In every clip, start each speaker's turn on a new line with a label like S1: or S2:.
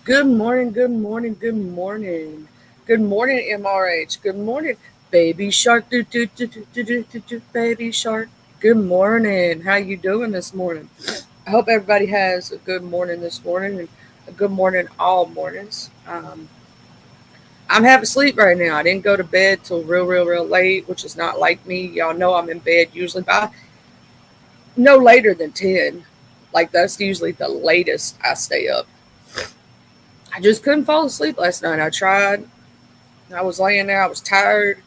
S1: Good morning, good morning, good morning. Good morning, MRH. Good morning, baby shark. Baby shark. Good morning. How you doing this morning? I hope everybody has a good morning this morning and a good morning all mornings. I'm half asleep right now. I didn't go to bed till real late, which is not like me. Y'all know I'm in bed usually by no later than 10. Like that's usually the latest I stay up. I just couldn't fall asleep last night. I tried. I was laying there. I was tired.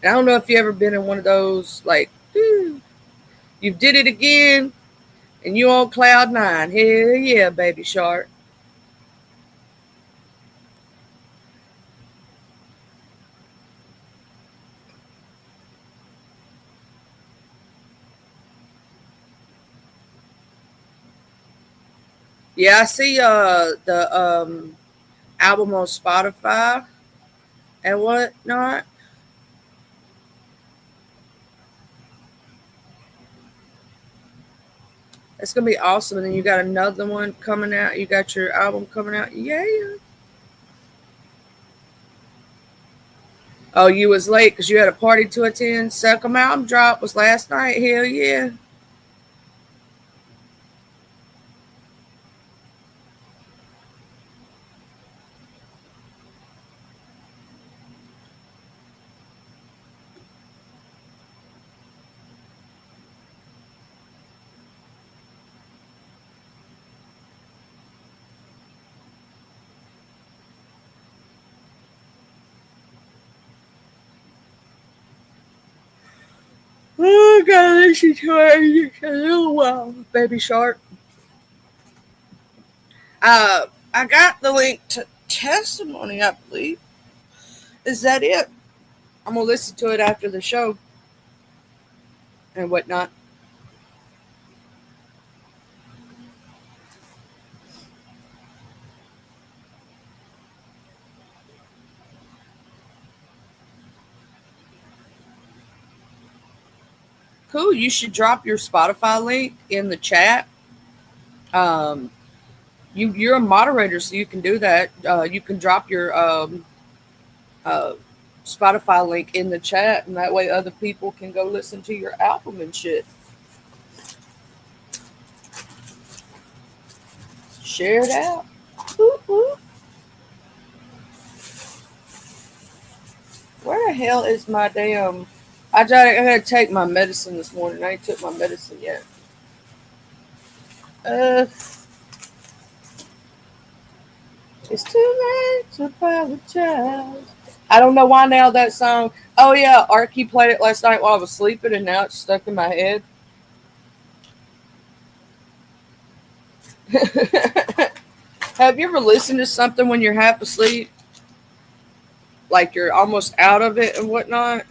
S1: And I don't know if you ever been in one of those like, you did it again, and you on cloud nine. Hell yeah, baby shark. Yeah, I see the album on Spotify and whatnot. It's gonna be awesome. And then you got another one coming out. You got your album coming out. Yeah. Oh, you was late because you had a party to attend. Second album drop was last night. Hell yeah. Oh, I gotta listen to it a little while, baby shark. I got the link to testimony, I believe. Is that it? I'm gonna listen to it after the show and whatnot. Cool. You should drop your Spotify link in the chat. Um, you're a moderator, so you can do that. You can drop your uh, Spotify link in the chat, and that way other people can go listen to your album and shit. Share it out. Woo, woo. Where the hell is my damn? I gotta take my medicine this morning. I ain't took my medicine yet. Uh, it's too late to apologize. I don't know why now that song. Oh yeah, Arky played it last night while I was sleeping, and now it's stuck in my head. Have you ever listened to something when you're half asleep, like you're almost out of it and whatnot,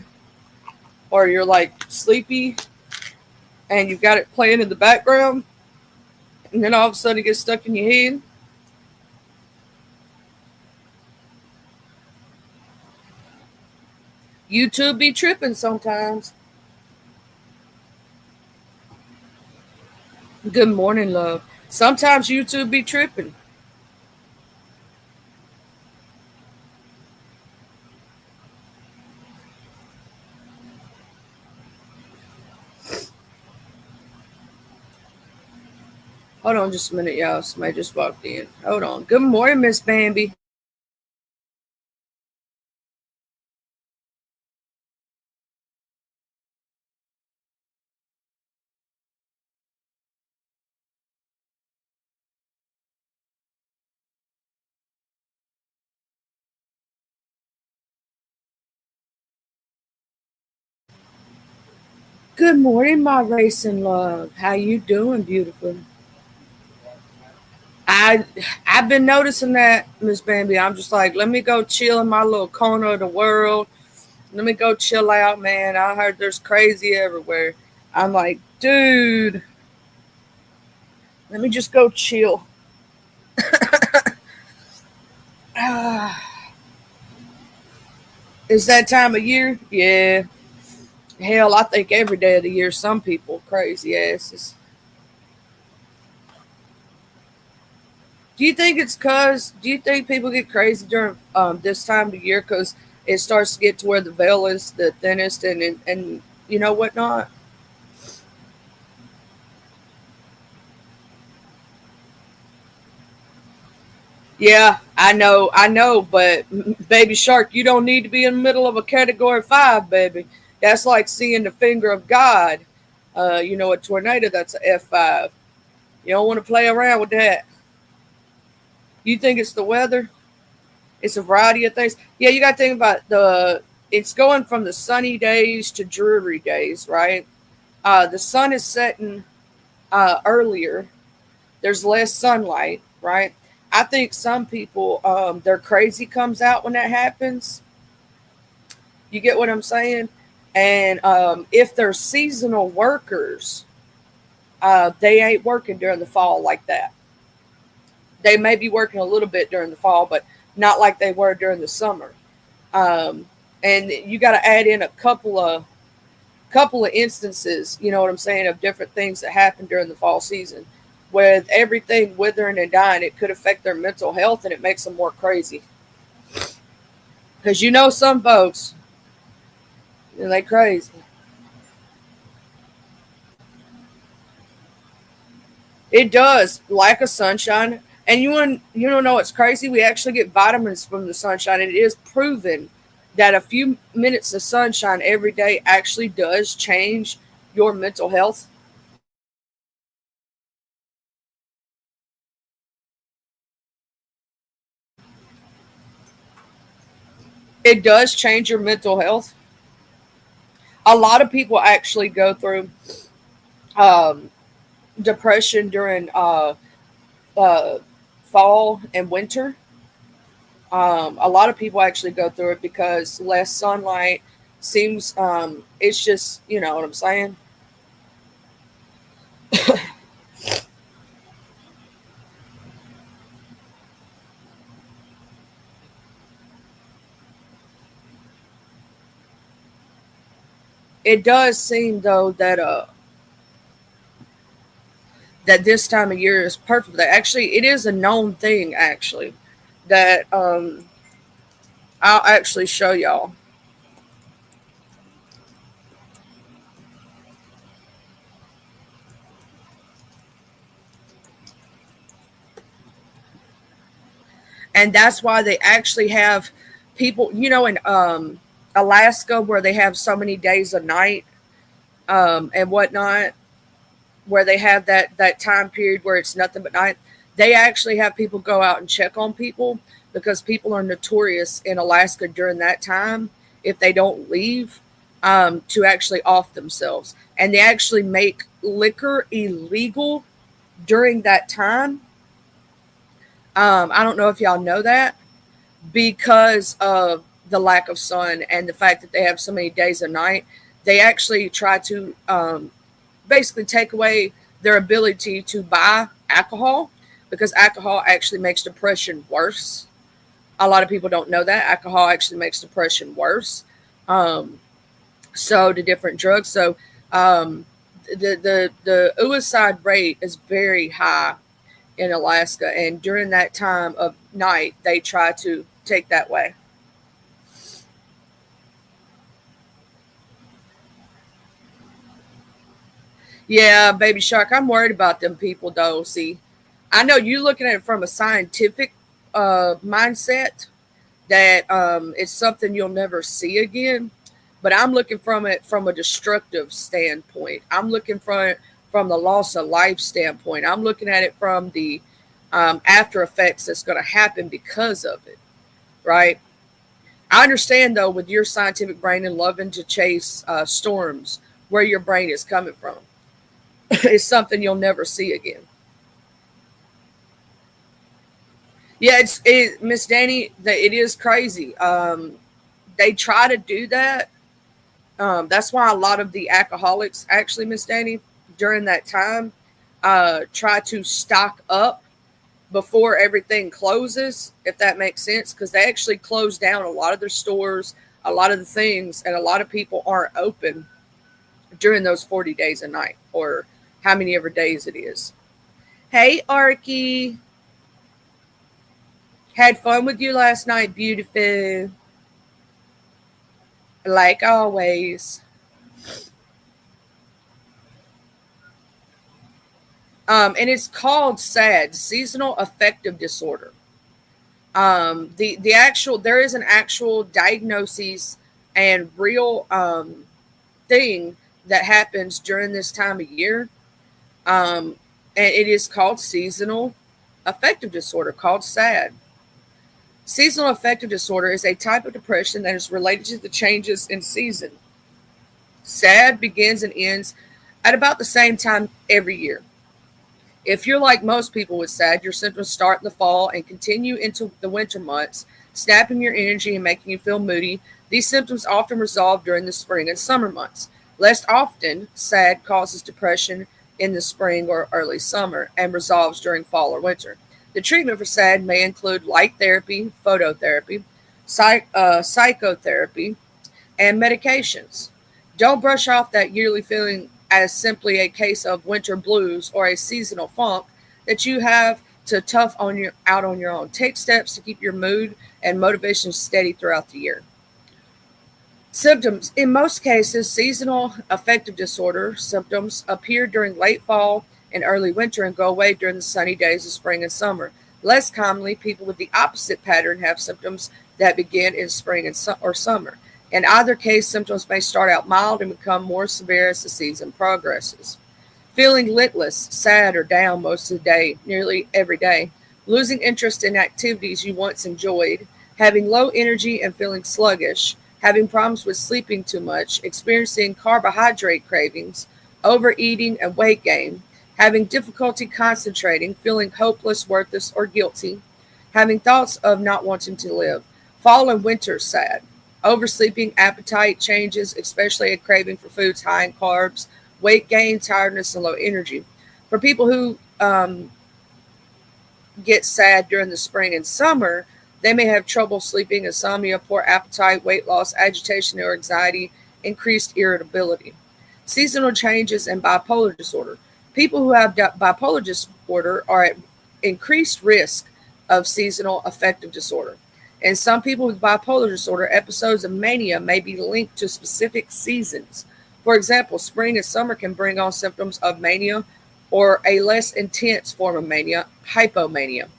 S1: or you're like sleepy and you've got it playing in the background, and then all of a sudden it gets stuck in your head? YouTube be tripping sometimes. Good morning, love. Sometimes YouTube be tripping. Hold on just a minute, y'all. Somebody just walked in. Hold on. Good morning, Miss Bambi. Good morning, my racing love. How you doing, beautiful? I I've been noticing that, Miss Bambi. I'm just like, let me go chill in my little corner of the world. Let me go chill out, man. I heard there's crazy everywhere. I'm like, dude, let me just go chill. Is that time of year? Yeah. Hell, I think every day of the year, some people crazy asses. Do you think people get crazy during this time of year because it starts to get to where the veil is the thinnest and you know whatnot? Yeah, I know, but baby shark, you don't need to be in the middle of a category 5, baby. That's like seeing the finger of God. You know, a tornado that's a F5. You don't want to play around with that. You think it's the weather? It's a variety of things. Yeah, you got to think about it's going from the sunny days to dreary days, right? The sun is setting earlier. There's less sunlight, right? I think some people, their crazy comes out when that happens. You get what I'm saying? And if they're seasonal workers, they ain't working during the fall like that. They may be working a little bit during the fall, but not like they were during the summer. Um, and you got to add in a couple of instances, you know what I'm saying, of different things that happen during the fall season. With everything withering and dying, it could affect their mental health and it makes them more crazy. Because you know, some folks, they crazy. It does. Lack of sunshine. And you don't know what's crazy? We actually get vitamins from the sunshine. It is proven that a few minutes of sunshine every day actually does change your mental health. It does change your mental health. A lot of people actually go through um, depression during uh, fall and winter. A lot of people actually go through it because less sunlight seems, it's just, you know what I'm saying? It does seem though that this time of year is perfect. That actually, it is a known thing actually that I'll actually show y'all. And that's why they actually have people, you know, in Alaska where they have so many days a night and whatnot, where they have that time period where it's nothing but night. They actually have people go out and check on people because people are notorious in Alaska during that time if they don't leave to actually off themselves, and they actually make liquor illegal during that time. I don't know if y'all know that because of the lack of sun and the fact that they have so many days a night. They actually try to basically take away their ability to buy alcohol because alcohol actually makes depression worse. A lot of people don't know that alcohol actually makes depression worse. Um, so the different drugs. So the suicide rate is very high in Alaska, and during that time of night, they try to take that way. Yeah, baby shark. I'm worried about them people though. See, I know you looking at it from a scientific mindset that it's something you'll never see again. But I'm looking from it from a destructive standpoint. I'm looking from the loss of life standpoint. I'm looking at it from the after effects that's going to happen because of it. Right. I understand though with your scientific brain and loving to chase storms, where your brain is coming from is something you'll never see again. Yeah, Miss Danny. It is crazy. They try to do that. That's why a lot of the alcoholics, actually, Miss Danny, during that time, try to stock up before everything closes, if that makes sense, because they actually close down a lot of their stores, a lot of the things, and a lot of people aren't open during those 40 days a night or how many ever days it is. Hey, Arky. Had fun with you last night, beautiful. Like always. And it's called SAD, seasonal affective disorder. The actual there is an actual diagnosis and real thing that happens during this time of year. Um, and it is called seasonal affective disorder, called SAD. Seasonal affective disorder is a type of depression that is related to the changes in season. SAD begins and ends at about the same time every year. If you're like most people with SAD, your symptoms start in the fall and continue into the winter months, snapping your energy and making you feel moody. These symptoms often resolve during the spring and summer months. Less often, SAD causes depression in the spring or early summer and resolves during fall or winter. The treatment for SAD may include light therapy, phototherapy, psychotherapy, and medications. Don't brush off that yearly feeling as simply a case of winter blues or a seasonal funk that you have to tough on your out on your own. Take steps to keep your mood and motivation steady throughout the year. Symptoms. In most cases, seasonal affective disorder symptoms appear during late fall and early winter and go away during the sunny days of spring and summer. Less commonly, people with the opposite pattern have symptoms that begin in spring or summer. In either case, symptoms may start out mild and become more severe as the season progresses. Feeling listless, sad, or down most of the day, nearly every day. Losing interest in activities you once enjoyed. Having low energy and feeling sluggish. Having problems with sleeping too much. Experiencing carbohydrate cravings. Overeating and weight gain. Having difficulty concentrating. Feeling hopeless, worthless, or guilty. Having thoughts of not wanting to live. Fall and winter sad. Oversleeping, appetite changes, especially a craving for foods high in carbs, weight gain, tiredness, and low energy. For people who get sad during the spring and summer, they may have trouble sleeping, insomnia, poor appetite, weight loss, agitation or anxiety, increased irritability. Seasonal changes and bipolar disorder. People who have bipolar disorder are at increased risk of seasonal affective disorder. In some people with bipolar disorder, episodes of mania may be linked to specific seasons. For example, spring and summer can bring on symptoms of mania or a less intense form of mania, hypomania.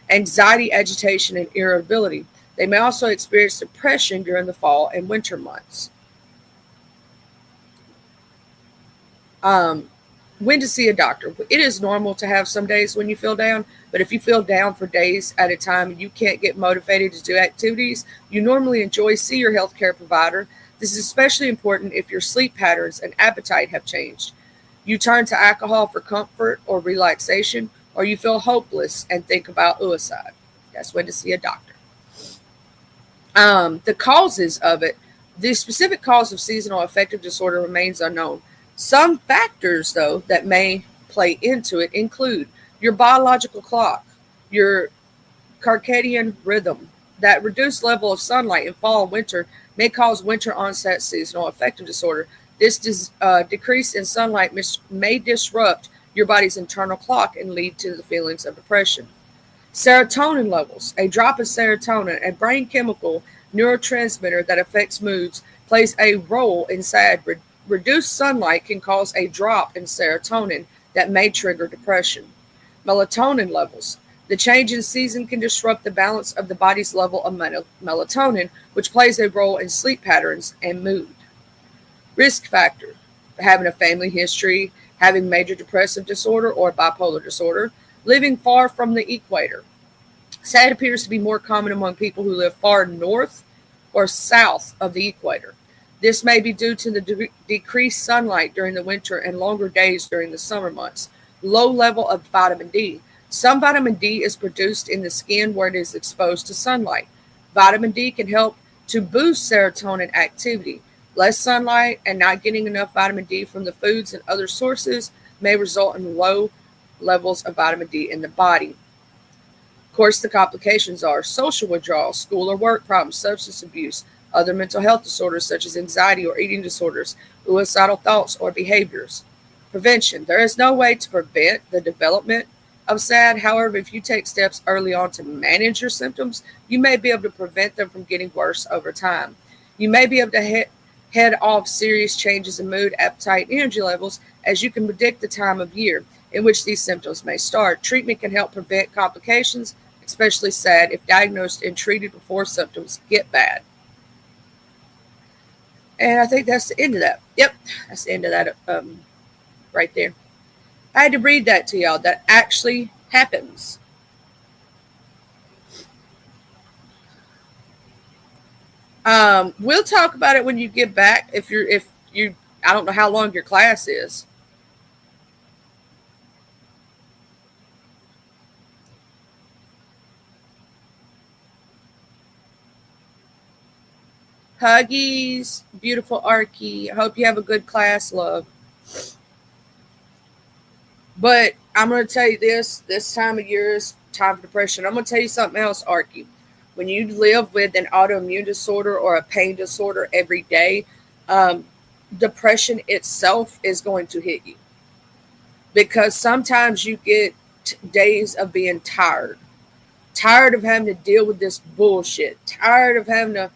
S1: Anxiety, agitation, and irritability. They may also experience depression during the fall and winter months. Um, when to see a doctor. It is normal to have some days when you feel down, but if you feel down for days at a time and you can't get motivated to do activities you normally enjoy, see your healthcare provider. This is especially important if your sleep patterns and appetite have changed. You turn to alcohol for comfort or relaxation, or you feel hopeless and think about suicide. That's when to see a doctor. The causes of it, the specific cause of seasonal affective disorder remains unknown. Some factors, though, that may play into it include your biological clock, your circadian rhythm. That reduced level of sunlight in fall and winter may cause winter onset seasonal affective disorder. This decrease in sunlight may disrupt your body's internal clock and lead to the feelings of depression. Serotonin levels. A drop of serotonin, a brain chemical neurotransmitter that affects moods, plays a role in SAD. Reduced sunlight can cause a drop in serotonin that may trigger depression. Melatonin levels. The change in season can disrupt the balance of the body's level of melatonin, which plays a role in sleep patterns and mood. Risk factor. Having a family history, having major depressive disorder or bipolar disorder, living far from the equator. SAD appears to be more common among people who live far north or south of the equator. This may be due to the decreased sunlight during the winter and longer days during the summer months. Low level of vitamin D. Some vitamin D is produced in the skin where it is exposed to sunlight. Vitamin D can help to boost serotonin activity. Less sunlight and not getting enough vitamin D from the foods and other sources may result in low levels of vitamin D in the body. Of course, the complications are social withdrawal, school or work problems, substance abuse, other mental health disorders such as anxiety or eating disorders, suicidal thoughts or behaviors. Prevention. There is no way to prevent the development of SAD. However, if you take steps early on to manage your symptoms, you may be able to prevent them from getting worse over time. You may be able to head off serious changes in mood, appetite, and energy levels, as you can predict the time of year in which these symptoms may start. Treatment can help prevent complications, especially SAD, if diagnosed and treated before symptoms get bad. And I think that's the end of that. Yep, that's the end of that right there. I had to read that to y'all. That actually happens. We'll talk about it when you get back. If you, I don't know how long your class is. Huggies, beautiful Arky. I hope you have a good class, love. But I'm going to tell you this time of year is time for depression. I'm going to tell you something else, Arky. When you live with an autoimmune disorder or a pain disorder every day, depression itself is going to hit you. Because sometimes you get days of being tired of having to deal with this bullshit, tired of having to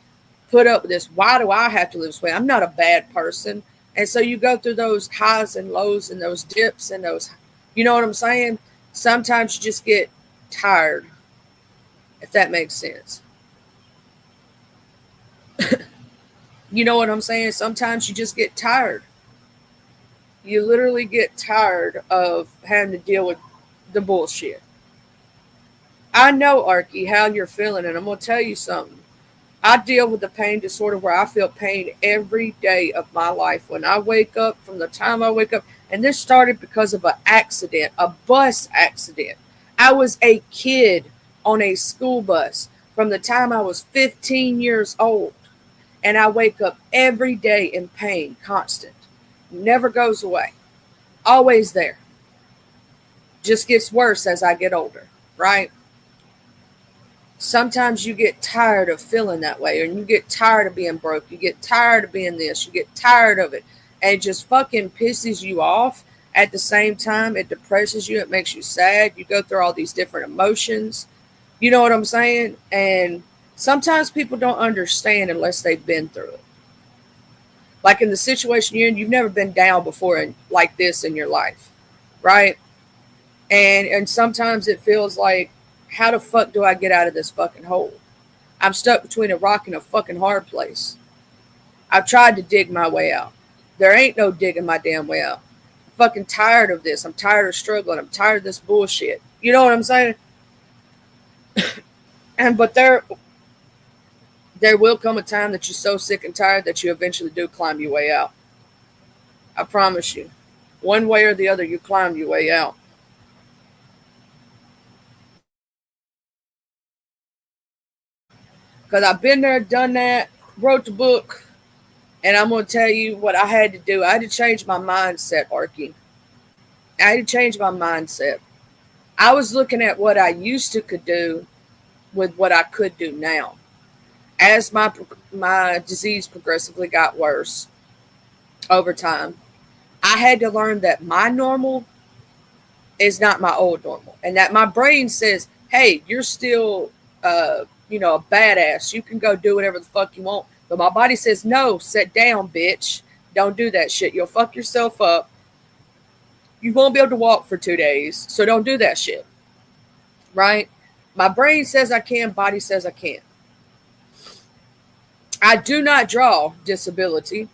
S1: put up with this. Why do I have to live this way? I'm not a bad person. And so you go through those highs and lows and those dips and those, you know what I'm saying? Sometimes you just get tired, if that makes sense. You know what I'm saying? Sometimes you just get tired. You literally get tired of having to deal with the bullshit. I know, Arky, how you're feeling, and I'm going to tell you something. I deal with a pain disorder where I feel pain every day of my life. When I wake up, from the time I wake up, and this started because of an accident, a bus accident. I was a kid on a school bus from the time I was 15 years old, and I wake up every day in pain, constant. Never goes away. Always there. Just gets worse as I get older, right? Sometimes you get tired of feeling that way, and you get tired of being broke. You get tired of being this. You get tired of it. And it just fucking pisses you off. At the same time, it depresses you. It makes you sad. You go through all these different emotions. You know what I'm saying? And sometimes people don't understand unless they've been through it. Like in the situation you're in, you've never been down before like this in your life, right? And sometimes it feels like, how the fuck do I get out of this fucking hole? I'm stuck between a rock and a fucking hard place. I've tried to dig my way out. There ain't no digging my damn way out. I'm fucking tired of this. I'm tired of struggling. I'm tired of this bullshit. You know what I'm saying? But there will come a time that you're so sick and tired that you eventually do climb your way out. I promise you. One way or the other, you climb your way out. Because I've been there, done that, wrote the book, and I'm going to tell you what I had to do. I had to change my mindset, Arky. I had to change my mindset. I was looking at what I used to could do with what I could do now. As my disease progressively got worse over time, I had to learn that my normal is not my old normal, and that my brain says, "Hey, you're still, a badass. You can go do whatever the fuck you want." But my body says, "No, sit down, bitch. Don't do that shit. You'll fuck yourself up. You won't be able to walk for 2 days, so don't do that shit." Right? My brain says I can, body says I can't. I do not draw disability.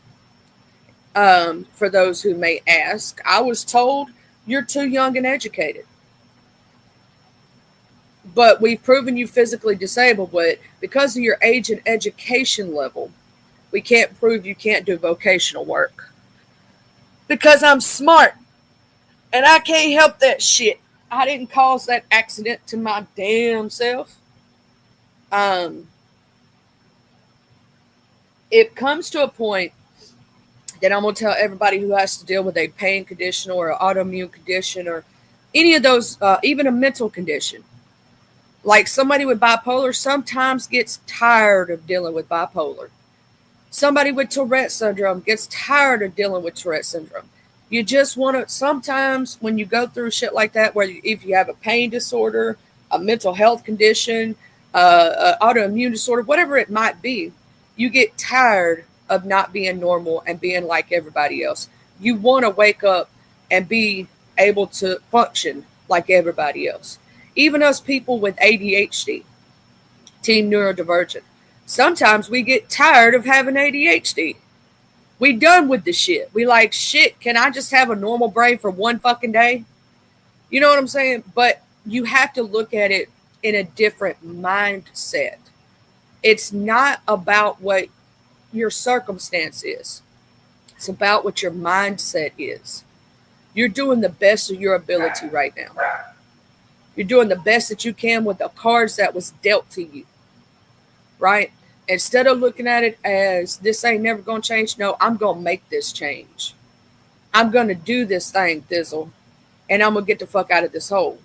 S1: For those who may ask, I was told you're too young and educated. But we've proven you physically disabled, but because of your age and education level, we can't prove you can't do vocational work. Because I'm smart and I can't help that shit. I didn't cause that accident to my damn self. It comes to a point that I'm going to tell everybody who has to deal with a pain condition or an autoimmune condition or any of those, even a mental condition. Like somebody with bipolar sometimes gets tired of dealing with bipolar. Somebody with Tourette syndrome gets tired of dealing with Tourette syndrome. You just want to, sometimes when you go through shit like that, where if you have a pain disorder, a mental health condition, autoimmune disorder, whatever it might be, you get tired of not being normal and being like everybody else. You want to wake up and be able to function like everybody else. Even us people with ADHD, teen neurodivergent, sometimes we get tired of having ADHD. We done with the shit. We like, shit, can I just have a normal brain for one fucking day? You know what I'm saying? But you have to look at it in a different mindset. It's not about what your circumstance is. It's about what your mindset is. You're doing the best of your ability right now. You're doing the best that you can with the cards that was dealt to you. Right? Instead of looking at it as this ain't never gonna change, no, I'm gonna make this change. I'm gonna do this thing, Thizzle, and I'm gonna get the fuck out of this hole.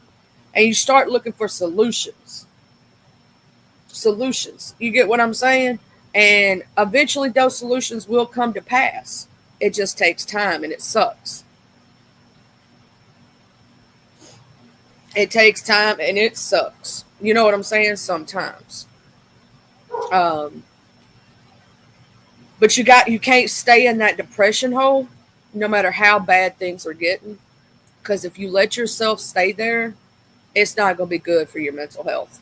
S1: And you start looking for solutions. Solutions. You get what I'm saying? And eventually those solutions will come to pass. It just takes time and it sucks. It takes time and it sucks. You know what I'm saying? Sometimes. But you can't stay in that depression hole no matter how bad things are getting. Because if you let yourself stay there, it's not going to be good for your mental health.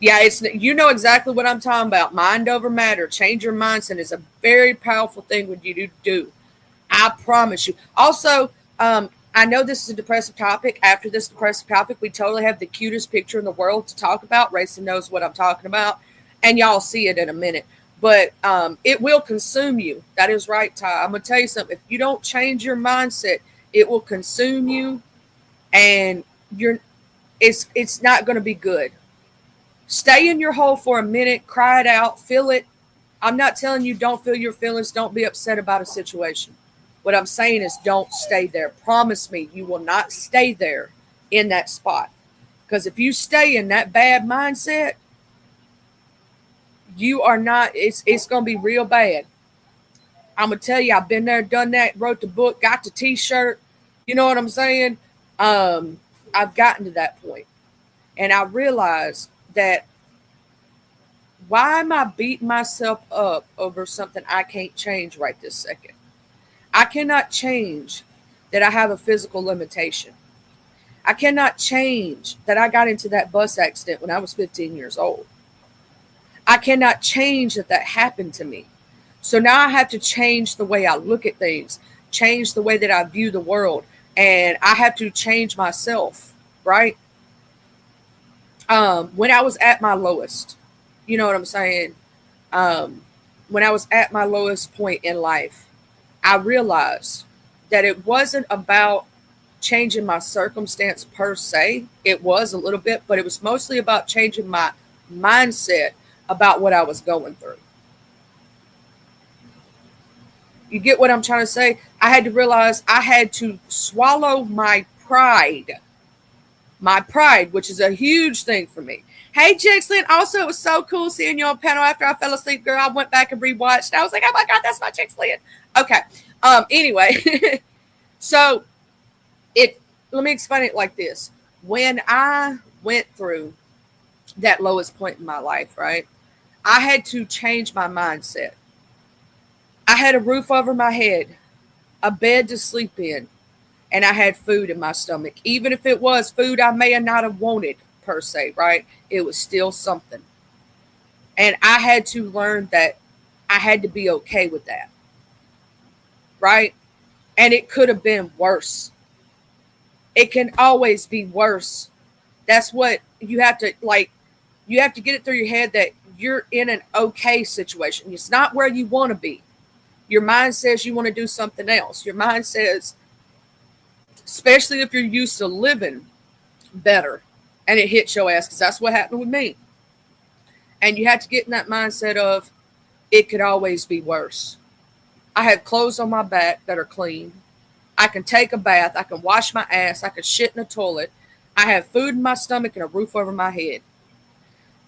S1: Yeah, you know exactly what I'm talking about. Mind over matter. Change your mindset is a very powerful thing when you do. I promise you. Also, I know this is a depressive topic. After this depressive topic, we totally have the cutest picture in the world to talk about. Rayson knows what I'm talking about, and y'all see it in a minute. But it will consume you. That is right, Ty. I'm going to tell you something. If you don't change your mindset, it will consume you, and it's not going to be good. Stay in your hole for a minute, cry it out, feel it. I'm not telling you don't feel your feelings, don't be upset about a situation. What I'm saying is don't stay there. Promise me you will not stay there in that spot. Because if you stay in that bad mindset, you are not, it's going to be real bad. I'm going to tell you, I've been there, done that, wrote the book, got the t-shirt. You know what I'm saying? I've gotten to that point. And I realized that why am I beating myself up over something I can't change right this second? I cannot change that I have a physical limitation. I cannot change that I got into that bus accident when I was 15 years old. I cannot change that happened to me. So now I have to change the way I look at things, change the way that I view the world, and I have to change myself, right? When I was at my lowest, you know what I'm saying? When I was at my lowest point in life, I realized that it wasn't about changing my circumstance per se. It was a little bit, but it was mostly about changing my mindset about what I was going through. You get what I'm trying to say? I had to realize I had to swallow my pride. My pride, which is a huge thing for me. Hey, Jixlyn. Also, it was so cool seeing you on panel after I fell asleep, girl. I went back and rewatched. I was like, oh my God, that's my Jixlyn. Okay. Anyway, so let me explain it like this. When I went through that lowest point in my life, right, I had to change my mindset. I had a roof over my head, a bed to sleep in, and I had food in my stomach. Even if it was food I may not have wanted per se, right? It was still something. And I had to learn that I had to be okay with that. Right? And it could have been worse. It can always be worse. That's what you have to you have to get it through your head that you're in an okay situation. It's not where you want to be. Your mind says you want to do something else. Your mind says, especially if you're used to living better, and it hits your ass, because that's what happened with me. And you have to get in that mindset of it could always be worse. I have clothes on my back that are clean. I can take a bath. I can wash my ass. I can shit in a toilet. I have food in my stomach and a roof over my head.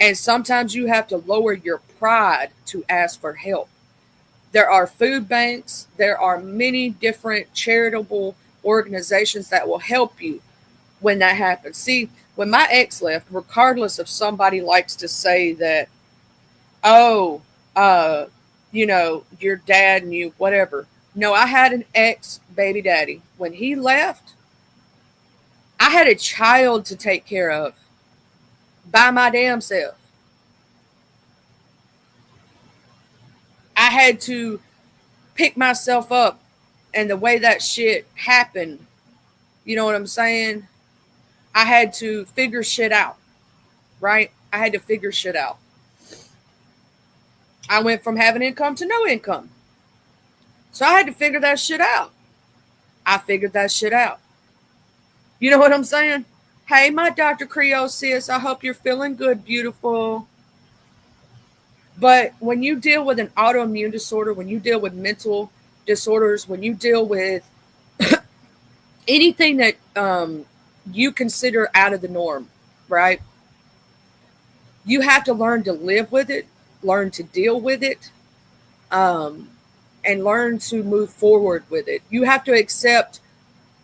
S1: And sometimes you have to lower your pride to ask for help. There are food banks. There are many different charitable organizations that will help you when that happens. See, when my ex left, regardless if somebody likes to say that, oh, uh, your dad and you, whatever. No, I had an ex baby daddy. When he left, I had a child to take care of by my damn self. I had to pick myself up, and the way that shit happened, you know what I'm saying? I had to figure shit out, right? I had to figure shit out. I went from having income to no income. So I had to figure that shit out. I figured that shit out. You know what I'm saying? Hey, my Dr. Creole sis, I hope you're feeling good, beautiful. But when you deal with an autoimmune disorder, when you deal with mental disorders, when you deal with anything that you consider out of the norm, right? You have to learn to live with it, learn to deal with it, and learn to move forward with it. You have to accept,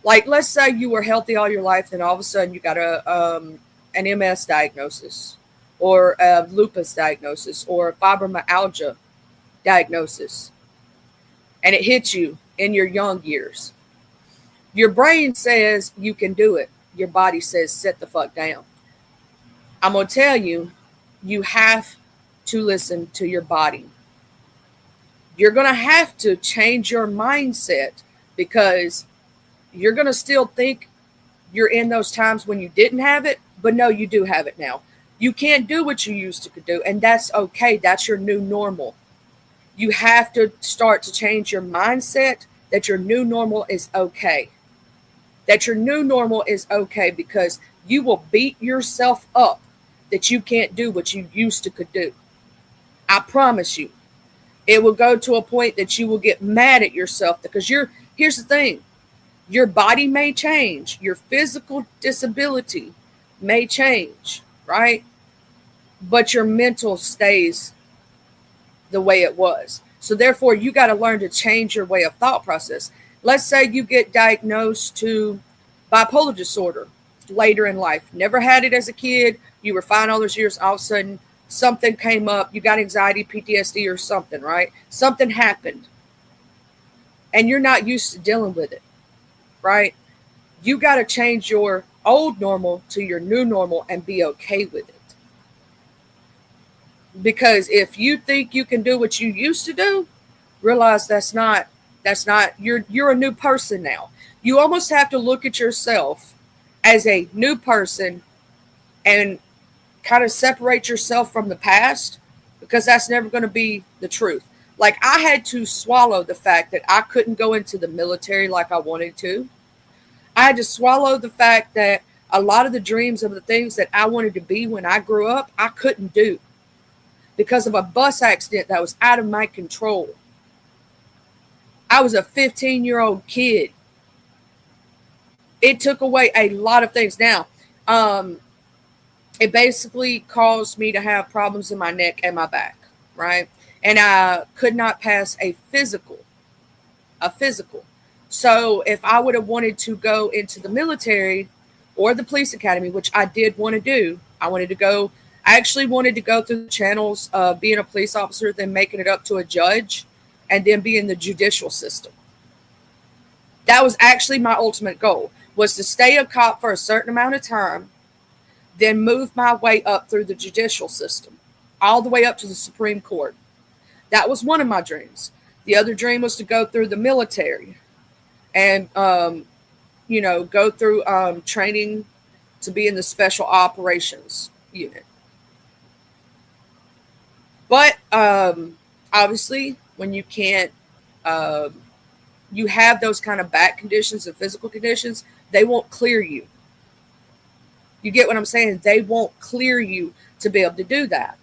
S1: like, let's say you were healthy all your life, then all of a sudden you got an MS diagnosis, or a lupus diagnosis, or a fibromyalgia diagnosis, and it hits you in your young years. Your brain says you can do it. Your body says sit the fuck down. I'm going to tell you, you have to listen to your body. You're going to have to change your mindset, because you're going to still think you're in those times when you didn't have it, but no, you do have it now. You can't do what you used to do, and that's okay. That's your new normal. You have to start to change your mindset that your new normal is okay. That your new normal is okay, because you will beat yourself up that you can't do what you used to could do. I promise you. It will go to a point that you will get mad at yourself, because here's the thing. Your body may change. Your physical disability may change, right? But your mental stays the way it was. So therefore, you got to learn to change your way of thought process. Let's say you get diagnosed to bipolar disorder later in life. Never had it as a kid. You were fine all those years. All of a sudden, something came up. You got anxiety, PTSD, or something, right? Something happened. And you're not used to dealing with it, right? You got to change your old normal to your new normal and be okay with it. Because if you think you can do what you used to do, realize that's not you're a new person now. You almost have to look at yourself as a new person and kind of separate yourself from the past, because that's never going to be the truth. Like, I had to swallow the fact that I couldn't go into the military like I wanted to. I had to swallow the fact that a lot of the dreams of the things that I wanted to be when I grew up, I couldn't do because of a bus accident that was out of my control. I was a 15-year-old kid. It took away a lot of things. Now, it basically caused me to have problems in my neck and my back, right? And I could not pass a physical. So if I would have wanted to go into the military or the police academy, which I did want to do, I actually wanted to go through the channels of being a police officer, then making it up to a judge, and then be in the judicial system. That was actually my ultimate goal, was to stay a cop for a certain amount of time, then move my way up through the judicial system, all the way up to the Supreme Court. That was one of my dreams. The other dream was to go through the military and, go through training to be in the special operations unit. But obviously, when you can't, you have those kind of back conditions and physical conditions, they won't clear you. You get what I'm saying? They won't clear you to be able to do that.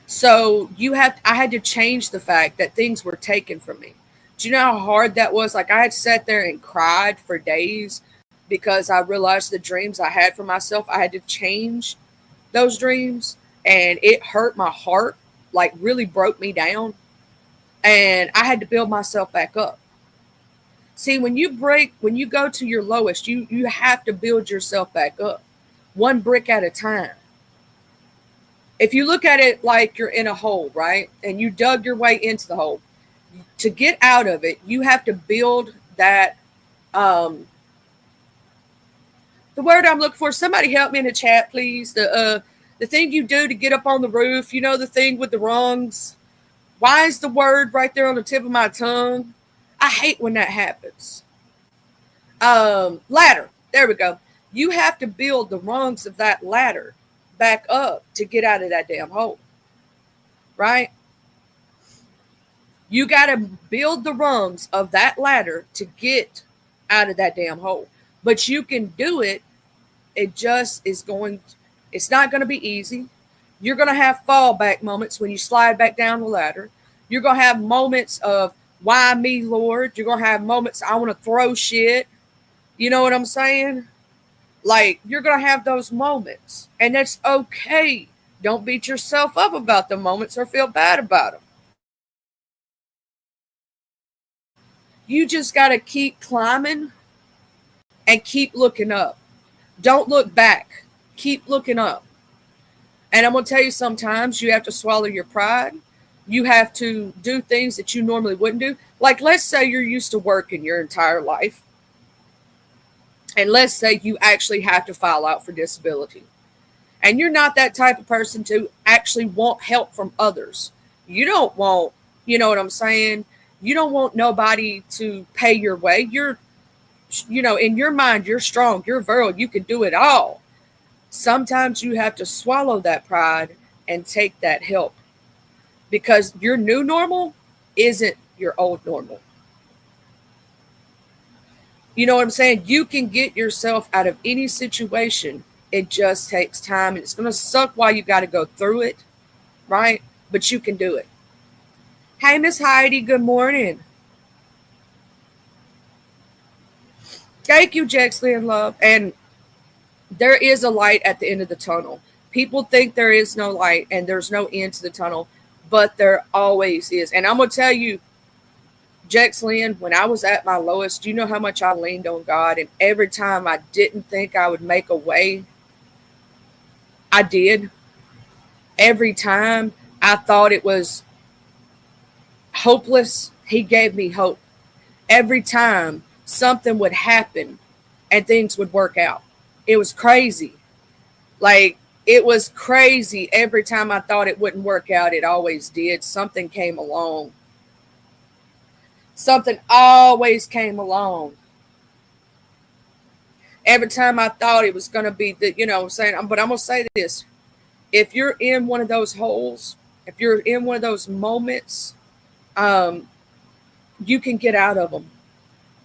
S1: So I had to change the fact that things were taken from me. Do you know how hard that was? Like, I had sat there and cried for days because I realized the dreams I had for myself, I had to change those dreams, and it hurt my heart. like really broke me down, and I had to build myself back up. See, when you go to your lowest, you have to build yourself back up, one brick at a time. If you look at it like you're in a hole, right, and you dug your way into the hole, to get out of it, you have to build that. The word I'm looking for, somebody help me in the chat, please. The thing you do to get up on the roof, you know, the thing with the rungs. Why is the word right there on the tip of my tongue? I hate when that happens. Ladder. There we go. You have to build the rungs of that ladder back up to get out of that damn hole. Right? You got to build the rungs of that ladder to get out of that damn hole. But you can do it. It just is it's not going to be easy. You're going to have fallback moments when you slide back down the ladder. You're going to have moments of, why me, Lord? You're going to have moments, I want to throw shit. You know what I'm saying? Like, you're going to have those moments. And that's okay. Don't beat yourself up about the moments or feel bad about them. You just got to keep climbing and keep looking up. Don't look back. Keep looking up. And I'm going to tell you, sometimes you have to swallow your pride. You have to do things that you normally wouldn't do. Like, let's say you're used to working your entire life. And let's say you actually have to file out for disability. And you're not that type of person to actually want help from others. You don't want, you know what I'm saying? You don't want nobody to pay your way. You're, you know, in your mind, you're strong. You're virile. You can do it all. Sometimes you have to swallow that pride and take that help, because your new normal isn't your old normal. You know what I'm saying? You can get yourself out of any situation. It just takes time. It's going to suck while you got to go through it, right? But you can do it. Hey, Miss Heidi, good morning. Thank you, Jexley and Love. And there is a light at the end of the tunnel. People think there is no light and there's no end to the tunnel, but there always is. And I'm going to tell you, Jexlyn, when I was at my lowest, you know how much I leaned on God, and every time I didn't think I would make a way, I did. Every time I thought it was hopeless, He gave me hope. Every time something would happen and things would work out. It was crazy. Like, it was crazy. Every time I thought it wouldn't work out, it always did. Something came along. Something always came along. Every time I thought it was going to be the, you know what I'm saying? But I'm going to say this. If you're in one of those holes, if you're in one of those moments, you can get out of them.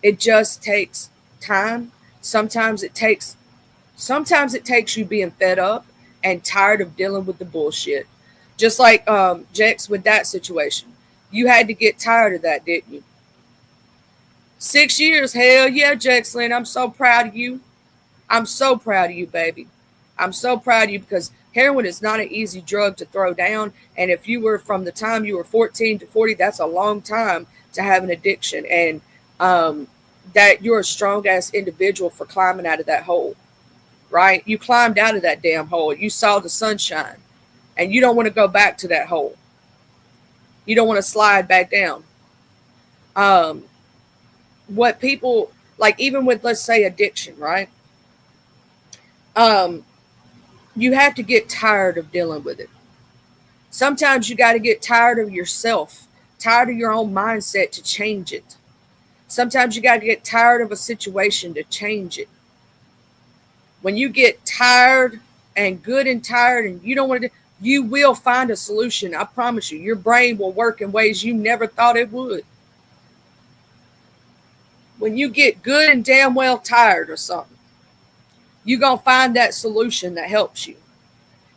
S1: It just takes time. Sometimes it takes you being fed up and tired of dealing with the bullshit. Just like Jex with that situation. You had to get tired of that, didn't you? 6 years, hell yeah, Jexlyn. I'm so proud of you. I'm so proud of you, baby. I'm so proud of you, because heroin is not an easy drug to throw down. And if you were from the time you were 14 to 40, that's a long time to have an addiction. And that you're a strong ass individual for climbing out of that hole, right? You climbed out of that damn hole. You saw the sunshine, and you don't want to go back to that hole. You don't want to slide back down. What people like, even with, let's say, addiction, right? You have to get tired of dealing with it. Sometimes you got to get tired of yourself, tired of your own mindset to change it. Sometimes you got to get tired of a situation to change it. When you get tired and good and tired and you don't want to, you will find a solution. I promise you. Your brain will work in ways you never thought it would. When you get good and damn well tired or something, you're going to find that solution that helps you.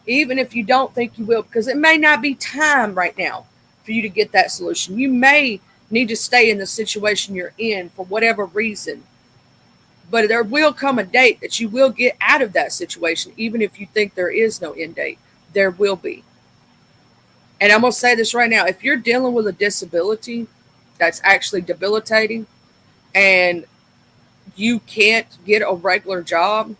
S1: Even if you don't think you will, because it may not be time right now for you to get that solution. You may need to stay in the situation you're in for whatever reason. But there will come a date that you will get out of that situation, even if you think there is no end date. There will be. And I'm going to say this right now. If you're dealing with a disability that's actually debilitating and you can't get a regular job,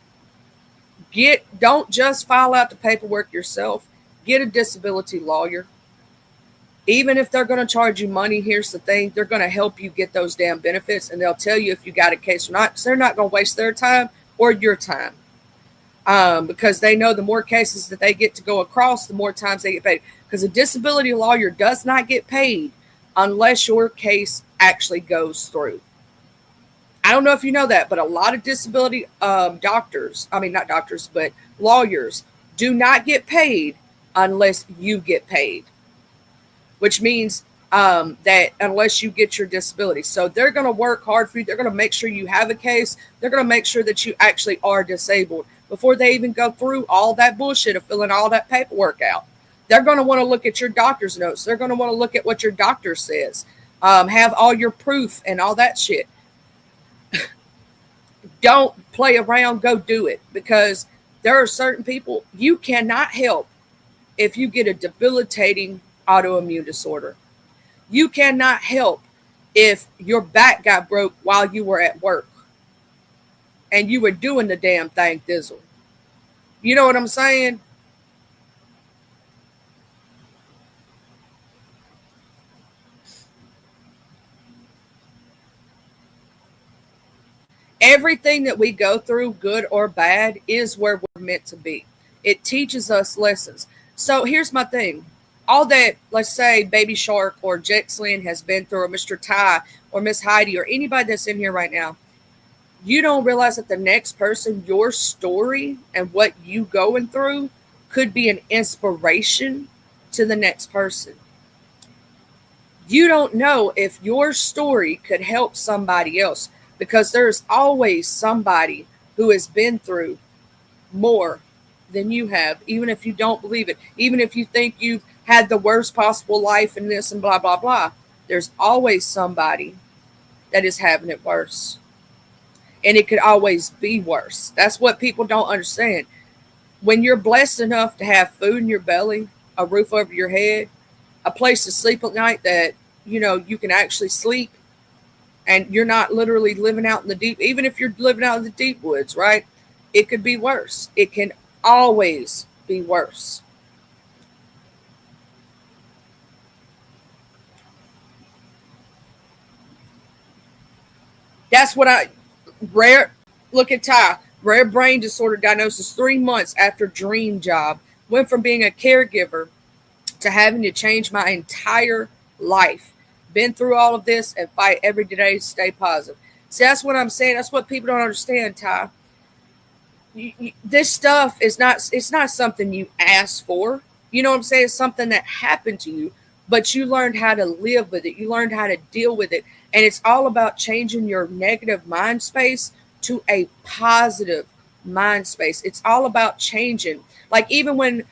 S1: don't just file out the paperwork yourself. Get a disability lawyer. Even if they're going to charge you money, here's the thing, they're going to help you get those damn benefits, and they'll tell you if you got a case or not, because they're not going to waste their time or your time. Because they know the more cases that they get to go across, the more times they get paid. Because a disability lawyer does not get paid unless your case actually goes through. I don't know if you know that, but a lot of disability not doctors, but lawyers do not get paid unless you get paid, which means that unless you get your disability. So they're going to work hard for you. They're going to make sure you have a case. They're going to make sure that you actually are disabled before they even go through all that bullshit of filling all that paperwork out. They're going to want to look at your doctor's notes. They're going to want to look at what your doctor says, have all your proof and all that shit. Don't play around, go do it, because there are certain people you cannot help if you get a debilitating autoimmune disorder. You cannot help if your back got broke while you were at work and you were doing the damn thing thizzle. You know what I'm saying? Everything that we go through, good or bad, is where we're meant to be. It teaches us lessons. So here's my thing. All that, let's say, Baby Shark or Jetslyn has been through, or Mr. Ty or Miss Heidi or anybody that's in here right now, you don't realize that the next person, your story and what you going through could be an inspiration to the next person. You don't know if your story could help somebody else, because there's always somebody who has been through more than you have, even if you don't believe it, even if you think you've had the worst possible life and this and blah, blah, blah. There's always somebody that is having it worse. And it could always be worse. That's what people don't understand. When you're blessed enough to have food in your belly, a roof over your head, a place to sleep at night that, you can actually sleep, and you're not literally living out in the deep, even if you're living out in the deep woods, right? It could be worse. It can always be worse. That's what look at Ty, rare brain disorder diagnosis 3 months after dream job. Went from being a caregiver to having to change my entire life. Been through all of this and fight every day to stay positive. See, that's what I'm saying. That's what people don't understand, Ty. This stuff it's not something you ask for. You know what I'm saying? It's something that happened to you, but you learned how to live with it. You learned how to deal with it. And it's all about changing your negative mind space to a positive mind space. It's all about changing. Like even when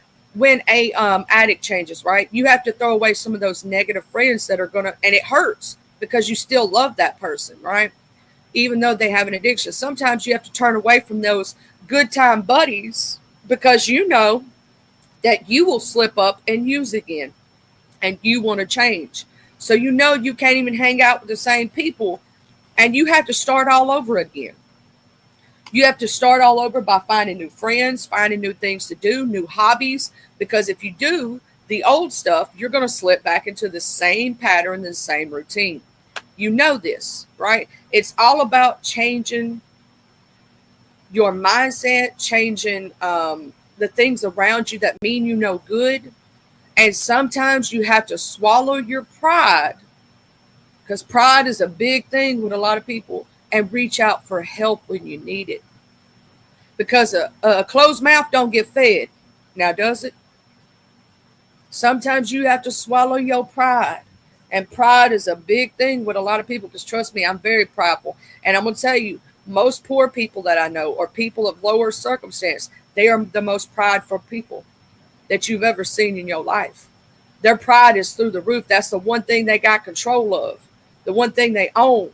S1: a addict changes, right? You have to throw away some of those negative friends that are gonna, and it hurts because you still love that person, right? Even though they have an addiction. Sometimes you have to turn away from those good time buddies because you know that you will slip up and use again and you want to change. So you know you can't even hang out with the same people and you have to start all over again. You have to start all over by finding new friends, finding new things to do, new hobbies, because if you do the old stuff, you're going to slip back into the same pattern, the same routine. You know this, right? It's all about changing your mindset, changing the things around you that mean you no good. And sometimes you have to swallow your pride, because pride is a big thing with a lot of people, and reach out for help when you need it. Because a closed mouth don't get fed. Now, does it? Sometimes you have to swallow your pride. And pride is a big thing with a lot of people, because trust me, I'm very prideful. And I'm going to tell you, most poor people that I know, or people of lower circumstance, they are the most prideful people that you've ever seen in your life. Their pride is through the roof. That's the one thing they got control of, the one thing they own.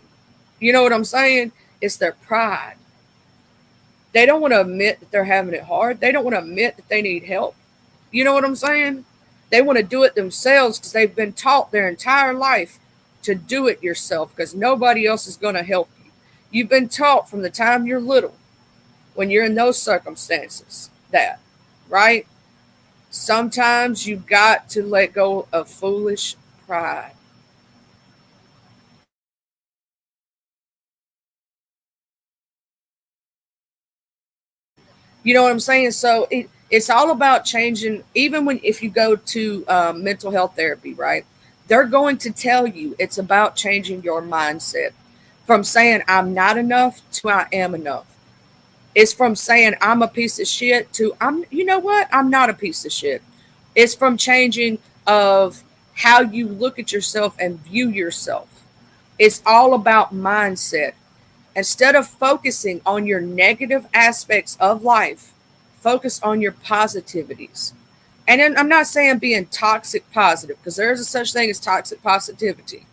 S1: You know what I'm saying? It's their pride. They don't want to admit that they're having it hard. They don't want to admit that they need help. You know what I'm saying? They want to do it themselves because they've been taught their entire life to do it yourself because nobody else is going to help you. You've been taught from the time you're little, when you're in those circumstances, that, right? Sometimes you got to let go of foolish pride. You know what I'm saying? So it's all about changing. Even when if you go to mental health therapy, right? They're going to tell you it's about changing your mindset from saying I'm not enough to I am enough. It's from saying I'm a piece of shit to I'm. You know what? I'm not a piece of shit. It's from changing of how you look at yourself and view yourself. It's all about mindset. Instead of focusing on your negative aspects of life, focus on your positivities. And then I'm not saying being toxic positive because there is a such thing as toxic positivity.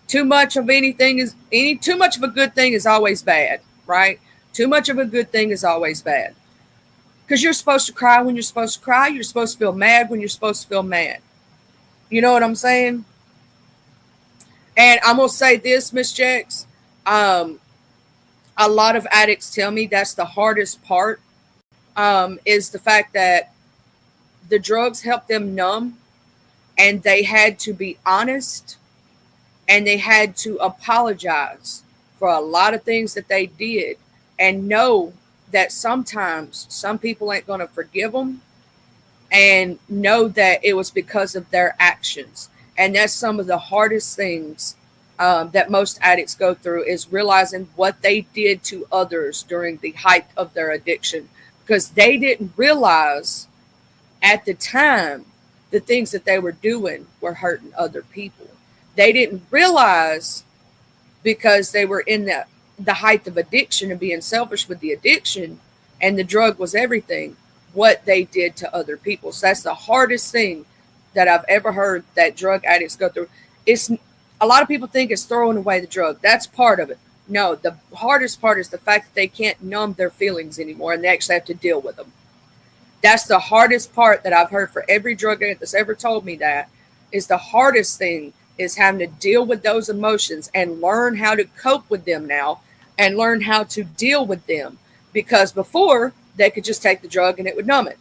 S1: Too much of anything is any too much of a good thing is always bad, right? Too much of a good thing is always bad. Because you're supposed to cry when you're supposed to cry. You're supposed to feel mad when you're supposed to feel mad. You know what I'm saying? And I'm gonna say this, Miss Jax. Um, a lot of addicts tell me that's the hardest part. Is the fact that the drugs help them numb, and they had to be honest, and they had to apologize for a lot of things that they did, and know that sometimes some people ain't gonna forgive them, and know that it was because of their actions. And that's some of the hardest things that most addicts go through is realizing what they did to others during the height of their addiction because they didn't realize at the time the things that they were doing were hurting other people. They didn't realize because they were in the height of addiction and being selfish with the addiction and the drug was everything what they did to other people. So that's the hardest thing that I've ever heard that drug addicts go through. It's a lot of people think it's throwing away the drug. That's part of it. No, the hardest part is the fact that they can't numb their feelings anymore and they actually have to deal with them. That's the hardest part that I've heard for every drug addict that's ever told me that is the hardest thing is having to deal with those emotions and learn how to cope with them now and learn how to deal with them because before they could just take the drug and it would numb it,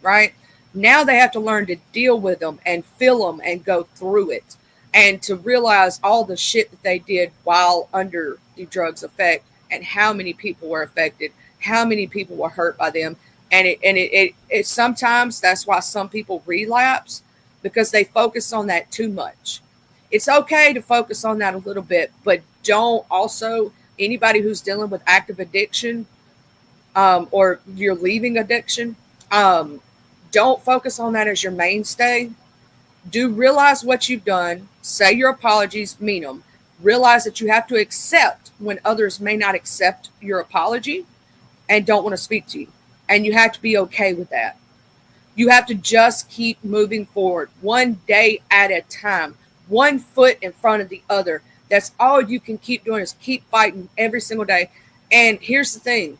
S1: right? Now they have to learn to deal with them and feel them and go through it and to realize all the shit that they did while under the drug's effect and how many people were affected, how many people were hurt by them. And it sometimes that's why some people relapse because they focus on that too much. It's okay to focus on that a little bit, but don't also anybody who's dealing with active addiction or you're leaving addiction, um, don't focus on that as your mainstay. Do realize what you've done, say your apologies, mean them. Realize that you have to accept when others may not accept your apology and don't want to speak to you. And you have to be okay with that. You have to just keep moving forward one day at a time, one foot in front of the other. That's all you can keep doing is keep fighting every single day. And here's the thing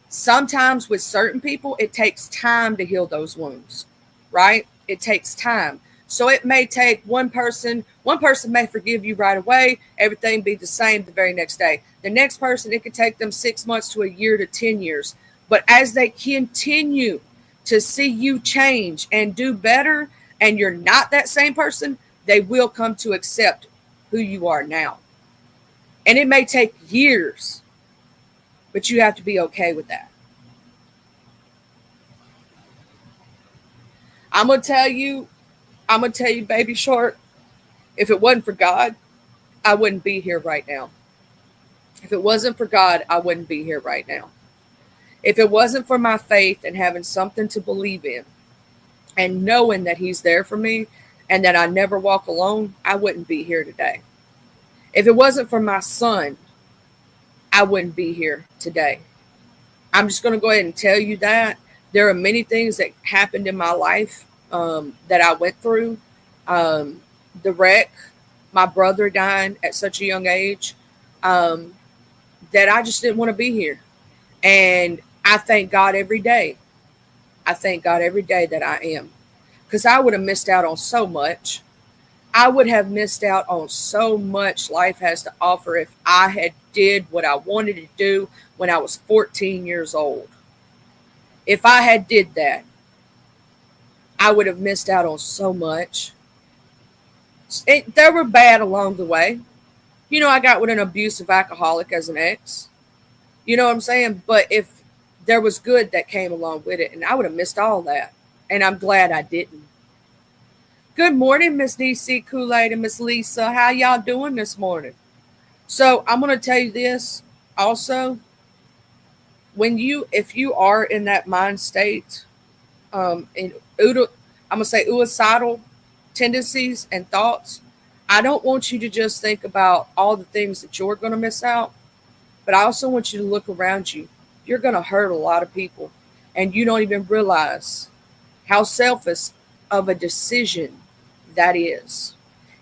S1: sometimes with certain people, it takes time to heal those wounds, right? It takes time. So it may take one person may forgive you right away, everything be the same the very next day. The next person, it could take them 6 months to a year to 10 years. But as they continue to see you change and do better, and you're not that same person, they will come to accept who you are now. And it may take years, but you have to be okay with that. I'm gonna tell you, I'm gonna tell you, baby short, if it wasn't for God, I wouldn't be here right now. If it wasn't for God, I wouldn't be here right now. If it wasn't for my faith and having something to believe in and knowing that He's there for me and that I never walk alone, I wouldn't be here today. If it wasn't for my son, I wouldn't be here today. I'm just going to go ahead and tell you that. There are many things that happened in my life that I went through. Um, the wreck, my brother dying at such a young age, um, that I just didn't want to be here. And I thank God every day. I thank God every day that I am. because I would have missed out on so much. I would have missed out on so much life has to offer if I had did what I wanted to do when I was 14 years old. If I had did that, I would have missed out on so much. There were bad along the way. I got with an abusive alcoholic as an ex. You know what I'm saying? But if there was good that came along with it, and I would have missed all that. And I'm glad I didn't. Good morning, Miss DC Kool-Aid and Miss Lisa. How y'all doing this morning? So I'm going to tell you this also. If you are in that mind state, in I'm going to say suicidal tendencies and thoughts, I don't want you to just think about all the things that you're going to miss out, but I also want you to look around you. You're going to hurt a lot of people, and you don't even realize how selfish of a decision that is,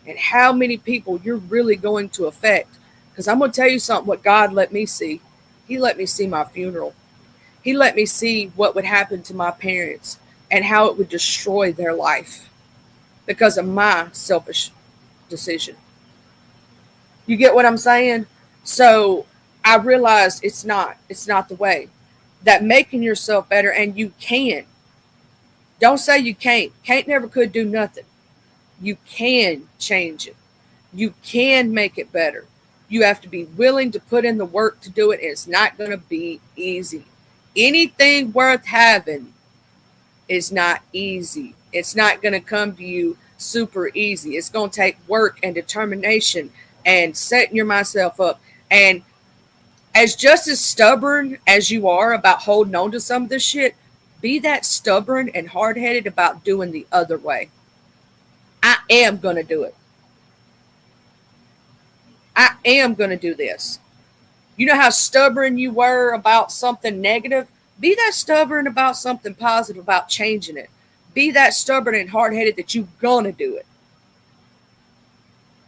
S1: and how many people you're really going to affect. Because I'm going to tell you something, what God let me see. He let me see my funeral. He let me see what would happen to my parents and how it would destroy their life because of my selfish decision. You get what I'm saying? So I realized it's not the way. That making yourself better, and you can. Don't say you can't. Can't never could do nothing. You can change it. You can make it better. You have to be willing to put in the work to do it. It's not going to be easy. Anything worth having is not easy. It's not going to come to you super easy. It's going to take work and determination and setting your myself up. And as stubborn as you are about holding on to some of this shit, be that stubborn and hard headed about doing the other way. I am going to do it. I am going to do this. You know how stubborn you were about something negative? Be that stubborn about something positive, about changing it. Be that stubborn and hard headed that you're going to do it.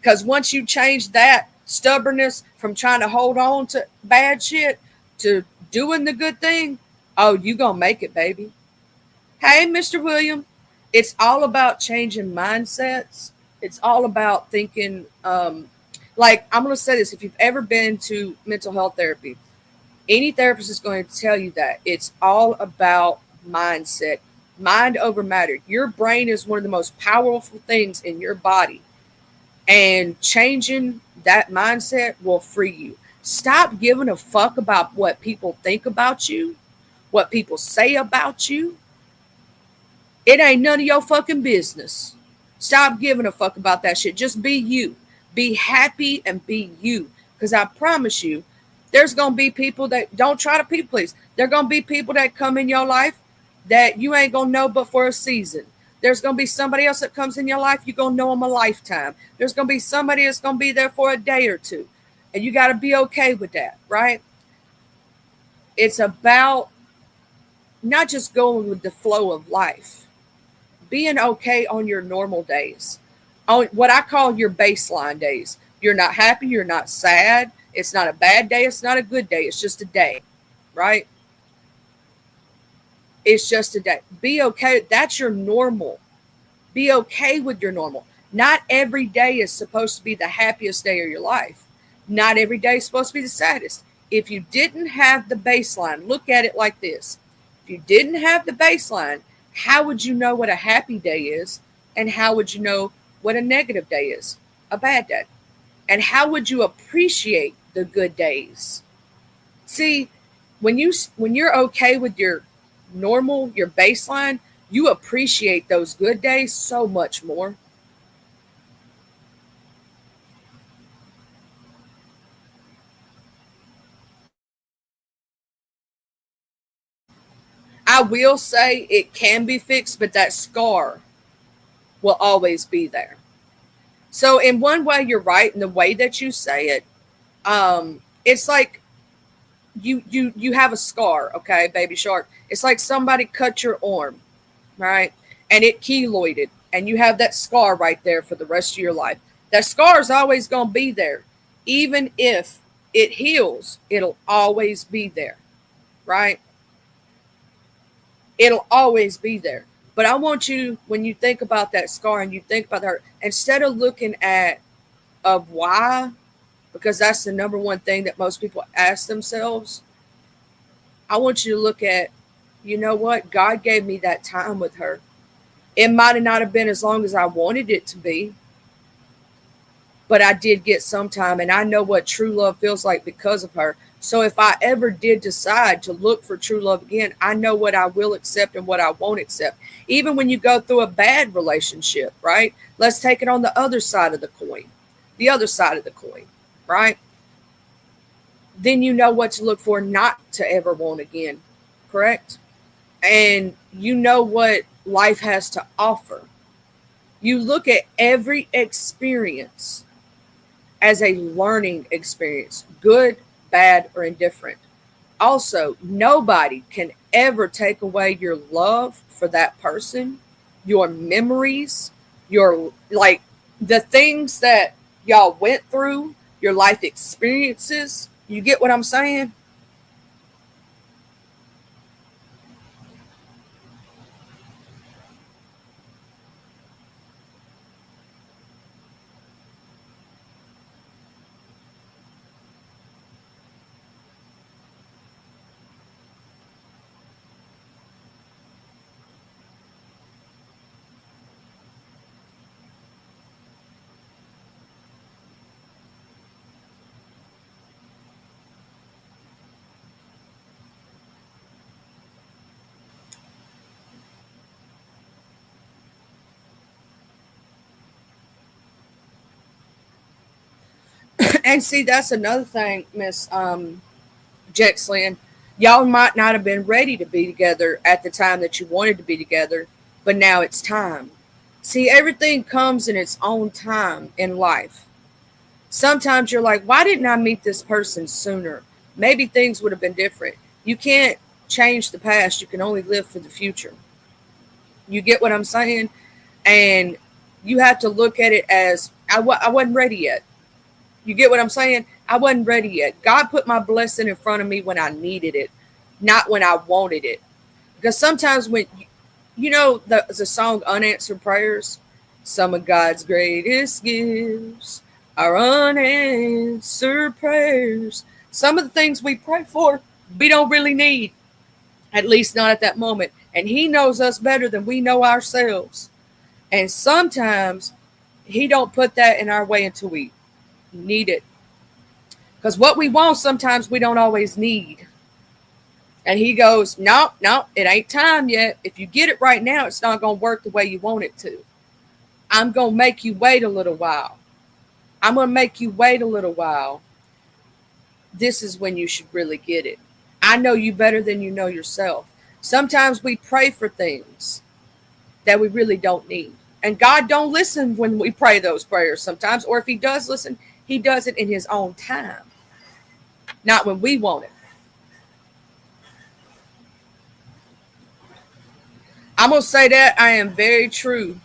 S1: Because once you change that stubbornness from trying to hold on to bad shit to doing the good thing, oh, you going to make it, baby. Hey, Mr. William, it's all about changing mindsets. It's all about thinking, like, I'm going to say this. If you've ever been to mental health therapy, any therapist is going to tell you that it's all about mindset, mind over matter. Your brain is one of the most powerful things in your body. And changing that mindset will free you. Stop giving a fuck about what people think about you, what people say about you. It ain't none of your fucking business. Stop giving a fuck about that shit. Just be you. Be happy and be you. Because I promise you, there's going to be people that don't try to people please. There are going to be people that come in your life that you ain't going to know but for a season. There's going to be somebody else that comes in your life, you're going to know them a lifetime. There's going to be somebody that's going to be there for a day or two. And you got to be okay with that, right? It's about not just going with the flow of life, being okay on your normal days, on what I call your baseline days. You're not happy, you're not sad. It's not a bad day, it's not a good day. It's just a day, right? It's just a day. Be okay. That's your normal. Be okay with your normal. Not every day is supposed to be the happiest day of your life. Not every day is supposed to be the saddest. If you didn't have the baseline, look at it like this. If you didn't have the baseline, how would you know what a happy day is? And how would you know what a negative day is? A bad day. And how would you appreciate the good days? See, when you're okay with your normal, your baseline, you appreciate those good days so much more. I will say it can be fixed, but that scar will always be there. So in one way, you're right in the way that you say it. It's like you have a scar, okay, baby shark. It's like somebody cut your arm, right? And it keloided, and you have that scar right there for the rest of your life. That scar is always going to be there. Even if it heals, it'll always be there, right? It'll always be there. But I want you, when you think about that scar and you think about her, instead of looking at of why, because that's the number one thing that most people ask themselves, I want you to look at, you know what? God gave me that time with her. It might not have been as long as I wanted it to be, but I did get some time, and I know what true love feels like because of her. So if I ever did decide to look for true love again, I know what I will accept and what I won't accept. Even when you go through a bad relationship, right? Let's take it on the other side of the coin. The other side of the coin, right? Then you know what to look for not to ever want again, correct? And you know what life has to offer. You look at every experience as a learning experience, good, bad, or indifferent. Also, nobody can ever take away your love for that person, your memories, your like the things that y'all went through, your life experiences. You get what I'm saying? And see, that's another thing, Miss Jexlin. Y'all might not have been ready to be together at the time that you wanted to be together, but now it's time. See, everything comes in its own time in life. Sometimes you're like, why didn't I meet this person sooner? Maybe things would have been different. You can't change the past, you can only live for the future. You get what I'm saying? And you have to look at it as I wasn't ready yet. You get what I'm saying? I wasn't ready yet. God put my blessing in front of me when I needed it, not when I wanted it. Because sometimes when you know the song Unanswered Prayers, some of God's greatest gifts are unanswered prayers. Some of the things we pray for, we don't really need, at least not at that moment. And He knows us better than we know ourselves. And sometimes He don't put that in our way until we need it. Because what we want, sometimes we don't always need. And He goes, no, no, it ain't time yet. If you get it right now, it's not going to work the way you want it to. I'm going to make you wait a little while. I'm going to make you wait a little while. This is when you should really get it. I know you better than you know yourself. Sometimes we pray for things that we really don't need. And God don't listen when we pray those prayers sometimes. Or if He does listen, He does it in His own time, not when we want it. I'm going to say that I am very true.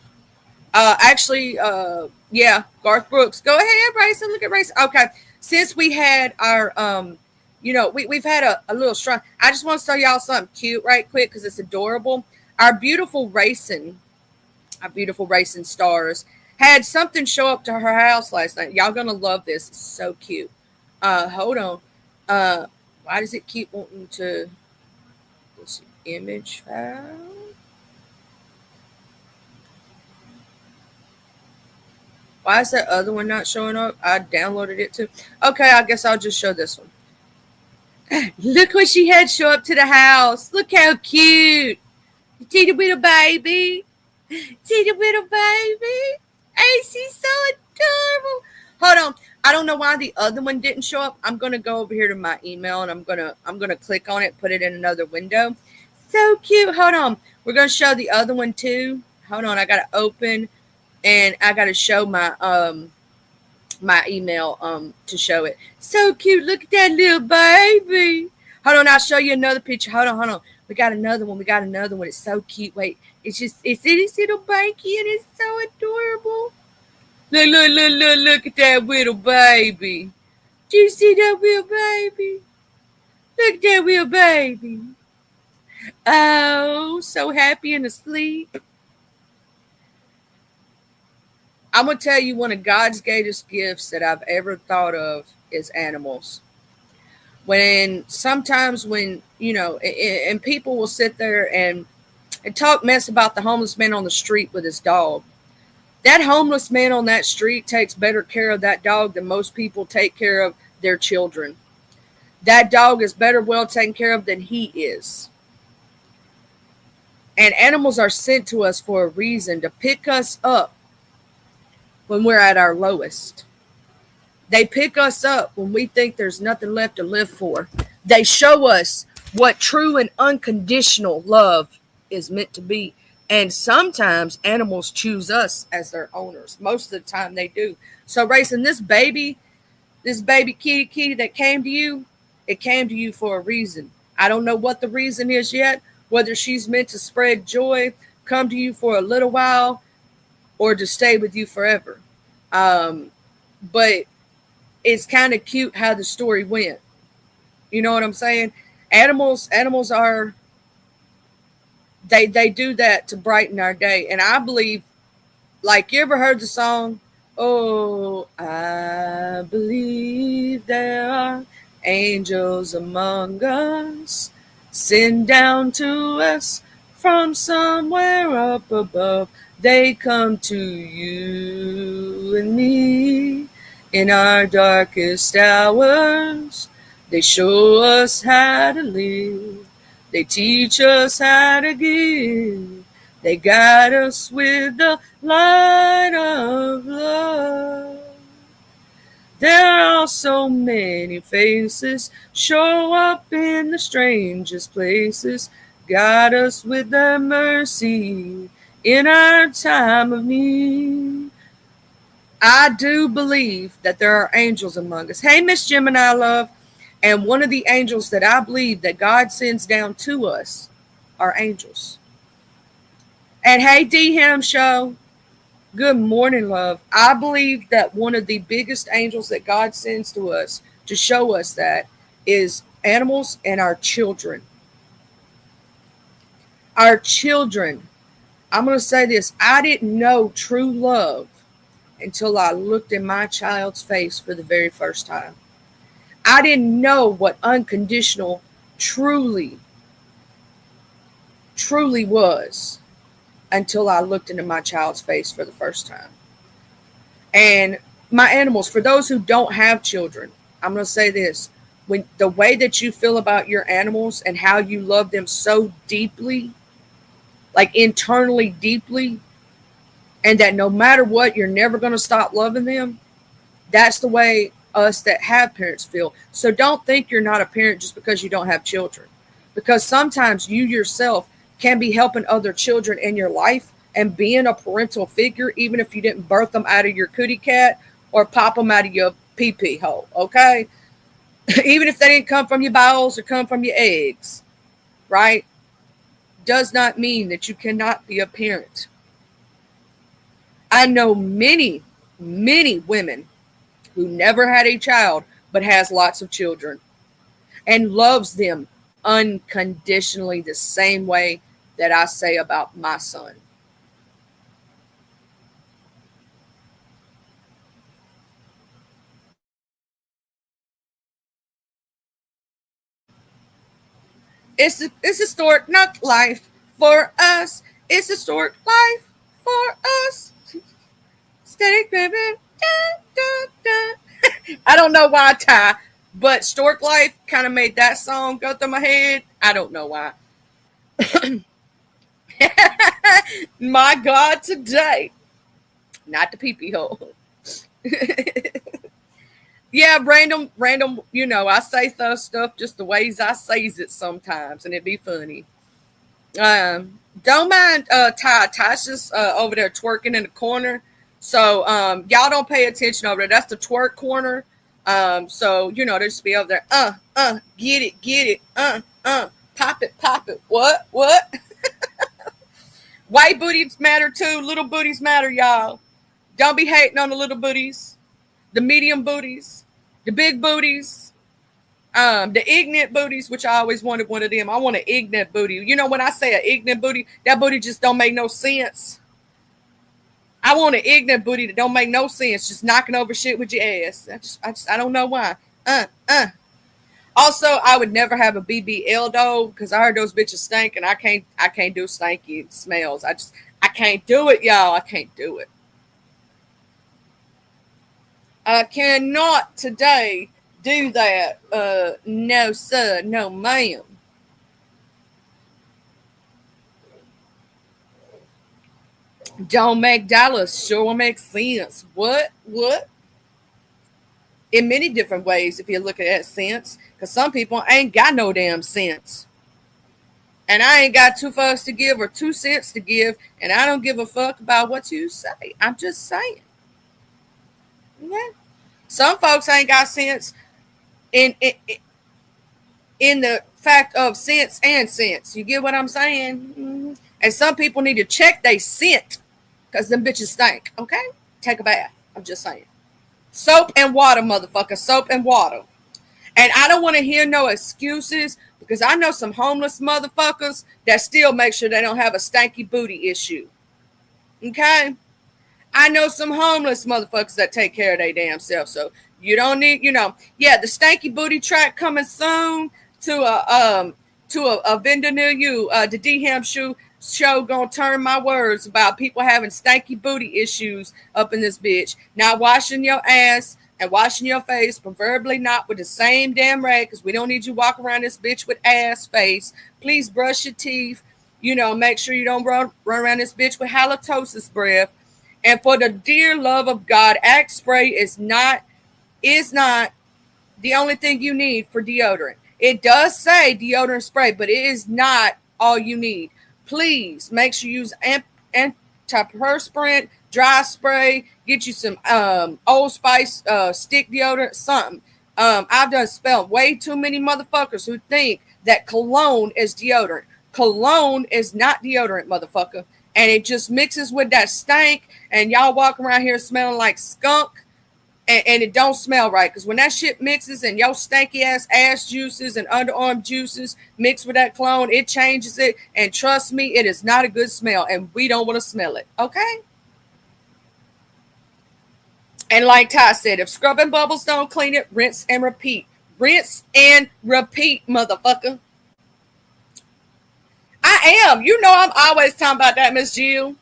S1: Yeah, Garth Brooks. Go ahead, Rayson. Look at Rayson. Okay. Since we had our, we've had a little strong. I just want to show y'all something cute right quick because it's adorable. Our beautiful racing stars, had something show up to her house last night. Y'all gonna love this. It's so cute. Hold on. Uh, why does it keep wanting to? This image file. Why is that other one not showing up? I downloaded it too. Okay, I guess I'll just show this one. Look what she had show up to the house. Look how cute. You see the little baby? See the little baby? Hey, she's so adorable. Hold on. I don't know why the other one didn't show up. I'm gonna go over here to my email and I'm gonna click on it, put it in another window. So cute. Hold on. We're gonna show the other one too. Hold on. I gotta open and I gotta show my email to show it. So cute. Look at that little baby. Hold on, I'll show you another picture. Hold on. We got another one. It's so cute. Wait, it's this little banky and it's so adorable. Look at that little baby. Do you see that little baby? Look at that little baby. Oh, so happy and asleep. I'm going to tell you one of God's greatest gifts that I've ever thought of is animals. When sometimes when, and people will sit there and talk mess about the homeless man on the street with his dog. That homeless man on that street takes better care of that dog than most people take care of their children. That dog is better well taken care of than he is. And animals are sent to us for a reason, to pick us up when we're at our lowest. They pick us up when we think there's nothing left to live for. They show us what true and unconditional love is meant to be. And sometimes animals choose us as their owners. Most of the time they do. So, Rayson, this baby kitty that came to you, it came to you for a reason. I don't know what the reason is yet, whether she's meant to spread joy, come to you for a little while, or to stay with you forever. But it's kind of cute how the story went. You know what I'm saying? Animals are, they do that to brighten our day. And I believe, like, you ever heard the song, "Oh, I believe there are angels among us, sent down to us from somewhere up above. They come to you and me in our darkest hours. They show us how to live. They teach us how to give. They guide us with the light of love. There are so many faces, show up in the strangest places, guide us with their mercy in our time of need. I do believe that there are angels among us. Hey, Miss Gemini Love. And one of the angels that I believe that God sends down to us are angels. And hey, D Ham Show, good morning, love. I believe that one of the biggest angels that God sends to us to show us that is animals and our children. Our children. I'm going to say this. I didn't know true love until I looked in my child's face for the very first time. I didn't know what unconditional truly was until I looked into my child's face for the first time. And my animals, for those who don't have children, I'm going to say this. When the way that you feel about your animals and how you love them so deeply, like internally deeply, and that no matter what, you're never going to stop loving them, that's the way us that have parents feel. So don't think you're not a parent just because you don't have children, because sometimes you yourself can be helping other children in your life and being a parental figure, even if you didn't birth them out of your cootie cat or pop them out of your pee-pee hole. Okay. Even if they didn't come from your bowels or come from your eggs, right? Does not mean that you cannot be a parent. I know many women who never had a child but has lots of children and loves them unconditionally the same way that I say about my son. It's historic not life for us. It's historic life for us. Steady cribbing. I don't know why, Ty, but Stork Life kind of made that song go through my head. I don't know why. My God, today. Not the pee-pee hole. Yeah, random, I say stuff just the ways I says it sometimes, and it'd be funny. Don't mind Ty. Ty's just over there twerking in the corner. So y'all don't pay attention over there. That's the twerk corner. So they just be over there. Get it. Pop it. What? White booties matter too. Little booties matter, y'all. Don't be hating on the little booties, the medium booties, the big booties. The ignorant booties, which I always wanted one of them. I want an ignorant booty. You know, when I say an ignorant booty, that booty just don't make no sense. I want an ignorant booty that don't make no sense, just knocking over shit with your ass. I don't know why. Also, I would never have a BBL though, because I heard those bitches stink, and I can't do stanky smells. I can't do it, y'all. I can't do it. I cannot today do that. No, sir, no, ma'am. Don't make dollars. Sure makes sense. What? What? In many different ways, if you're looking at sense, because some people ain't got no damn sense. And I ain't got 2 fucks to give or 2 cents to give, and I don't give a fuck about what you say. I'm just saying. Yeah. Some folks ain't got sense in the fact of sense and sense. You get what I'm saying? Mm-hmm. And some people need to check they scent because them bitches stink. Okay? Take a bath. I'm just saying. Soap and water, motherfucker. Soap and water. And I don't want to hear no excuses because I know some homeless motherfuckers that still make sure they don't have a stanky booty issue. Okay? I know some homeless motherfuckers that take care of their damn self. So you don't need, yeah, the stanky booty track coming soon to a vendor near you. The D Ham show gonna turn my words about people having stanky booty issues up in this bitch. Not washing your ass and washing your face, preferably not with the same damn rag, because we don't need you walking around this bitch with ass face. Please brush your teeth. Make sure you don't run around this bitch with halitosis breath. And for the dear love of God, Axe spray is not the only thing you need for deodorant. It does say deodorant spray, but it is not all you need. Please make sure you use antiperspirant, dry spray, get you some Old Spice stick deodorant, something. I've done spelled way too many motherfuckers who think that cologne is deodorant. Cologne is not deodorant, motherfucker. And it just mixes with that stank, and y'all walk around here smelling like skunk, and it don't smell right. Because when that shit mixes and your stanky ass juices and underarm juices mix with that cologne, it changes it. And trust me, it is not a good smell, and we don't want to smell it. Okay? And like Ty said, if scrubbing bubbles don't clean it, rinse and repeat. Rinse and repeat, motherfucker. I am. I'm always talking about that, Miss Jill.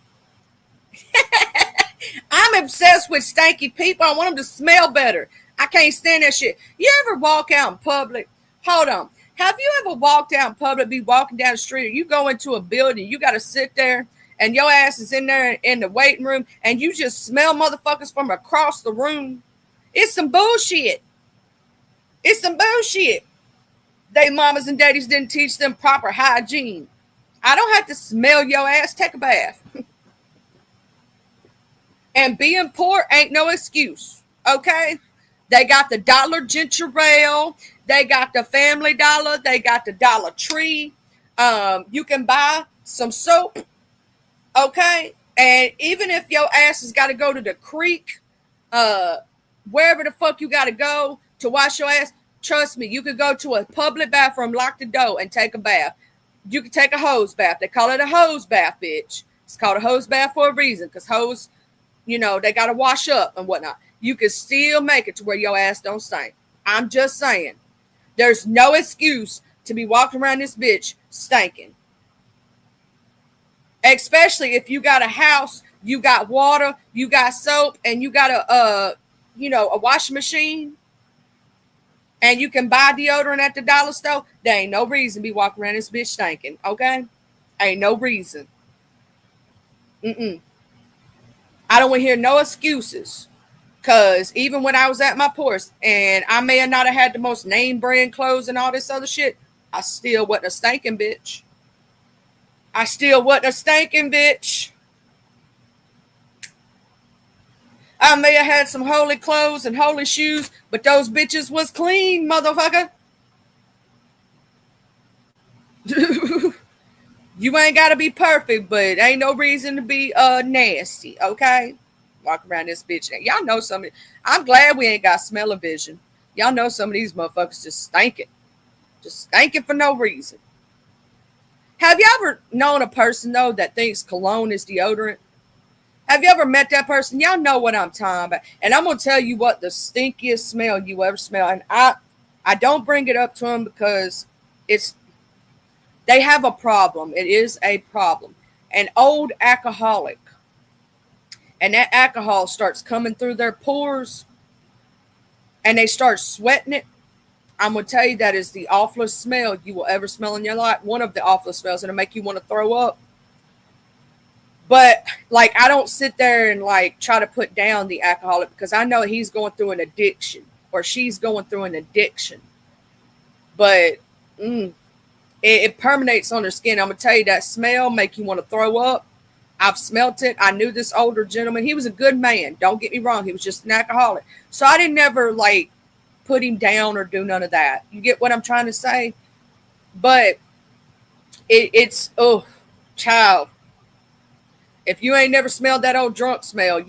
S1: I'm obsessed with stanky people. I want them to smell better. I can't stand that shit. You ever walk out in public? Hold on. Have you ever walked out in public, be walking down the street, or you go into a building, you got to sit there, and your ass is in there in the waiting room, and you just smell motherfuckers from across the room? It's some bullshit. It's some bullshit. They mamas and daddies didn't teach them proper hygiene. I don't have to smell your ass. Take a bath. And being poor ain't no excuse. Okay? They got the Dollar Ginger Ale. They got the Family Dollar. They got the Dollar Tree. You can buy some soap. Okay? And even if your ass has got to go to the creek, wherever the fuck you got to go to wash your ass, trust me, you could go to a public bathroom, lock the door, and take a bath. You can take a hose bath. They call it a hose bath, bitch. It's called a hose bath for a reason, because hose, they got to wash up and whatnot. You can still make it to where your ass don't stink. I'm just saying. There's no excuse to be walking around this bitch stinking. Especially if you got a house, you got water, you got soap, and you got a washing machine, and you can buy deodorant at the dollar store. There ain't no reason to be walking around this bitch stinking, okay? Ain't no reason. I don't want to hear no excuses. Because even when I was at my poorest, and I may not have had the most name brand clothes and all this other shit, I still wasn't a stinking bitch. I may have had some holy clothes and holy shoes, but those bitches was clean, motherfucker. You ain't got to be perfect, but ain't no reason to be nasty, okay? Walk around this bitch. Y'all know something. I'm glad we ain't got smell-o-vision. Y'all know some of these motherfuckers just stankin'. Just stankin' for no reason. Have you ever known a person, though, that thinks cologne is deodorant? Have you ever met that person? Y'all know what I'm talking about. And I'm going to tell you what the stinkiest smell you ever smell. And I don't bring it up to them because they have a problem. It is a problem. An old alcoholic. And that alcohol starts coming through their pores and they start sweating it. I'm going to tell you that is the awfulest smell you will ever smell in your life. One of the awfulest smells. It'll make you want to throw up. But, like, I don't sit there and, like, try to put down the alcoholic because I know he's going through an addiction or she's going through an addiction. But it permeates on their skin. I'm going to tell you that smell make you want to throw up. I've smelt it. I knew this older gentleman. He was a good man. Don't get me wrong. He was just an alcoholic. So I didn't ever, like, put him down or do none of that. You get what I'm trying to say? But it's, oh, child. If you ain't never smelled that old drunk smell,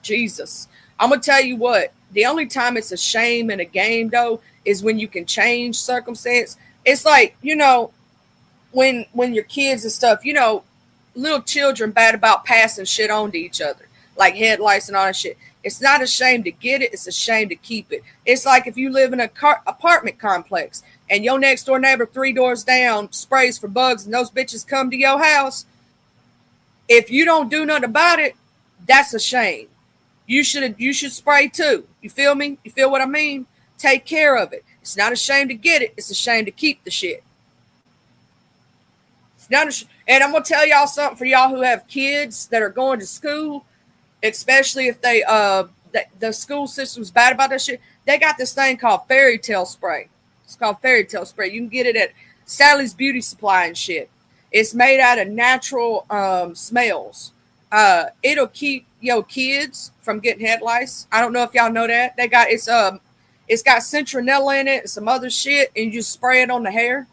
S1: Jesus. I'm going to tell you what, the only time it's a shame in a game, though, is when you can change circumstance. It's like, when your kids and stuff, little children bad about passing shit on to each other, like headlights and all that shit. It's not a shame to get it. It's a shame to keep it. It's like if you live in an apartment complex and your next door neighbor 3 doors down sprays for bugs and those bitches come to your house. If you don't do nothing about it, that's a shame. You should spray too. You feel me? You feel what I mean? Take care of it. It's not a shame to get it. It's a shame to keep the shit. It's not and I'm going to tell y'all something for y'all who have kids that are going to school, especially if the school system's bad about that shit. They got this thing called Fairy Tale Spray. It's called Fairy Tale Spray. You can get it at Sally's Beauty Supply and shit. It's made out of natural smells. It'll keep your kids from getting head lice. I don't know if y'all know that. It's got citronella in it and some other shit, and you just spray it on the hair.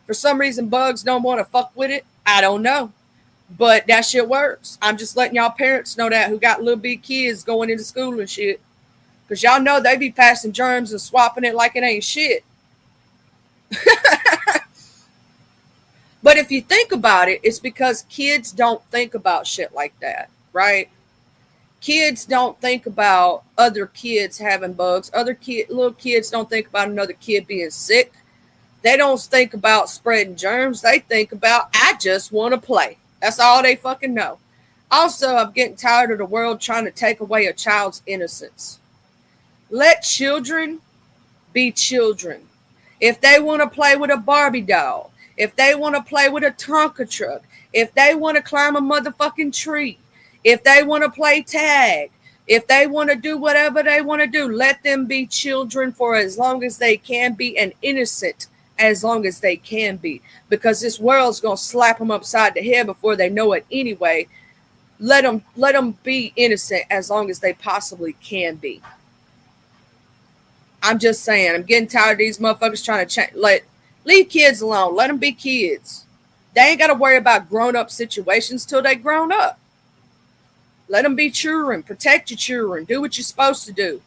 S1: For some reason, bugs don't want to fuck with it. I don't know. But that shit works. I'm just letting y'all parents know that who got little big kids going into school and shit. Because y'all know they be passing germs and swapping it like it ain't shit. But if you think about it, it's because kids don't think about shit like that, right? Kids don't think about other kids having bugs. Little kids don't think about another kid being sick. They don't think about spreading germs. They think about, I just want to play. That's all they fucking know. Also, I'm getting tired of the world trying to take away a child's innocence. Let children be children. If they want to play with a Barbie doll, if they want to play with a Tonka truck, if they want to climb a motherfucking tree, if they want to play tag, if they want to do whatever they want to do, let them be children for as long as they can be and innocent as long as they can be. Because this world's going to slap them upside the head before they know it anyway. Let them be innocent as long as they possibly can be. I'm just saying, I'm getting tired of these motherfuckers trying to change. Leave kids alone. Let them be kids. They ain't got to worry about grown-up situations till they grown up. Let them be children. Protect your children. Do what you're supposed to do.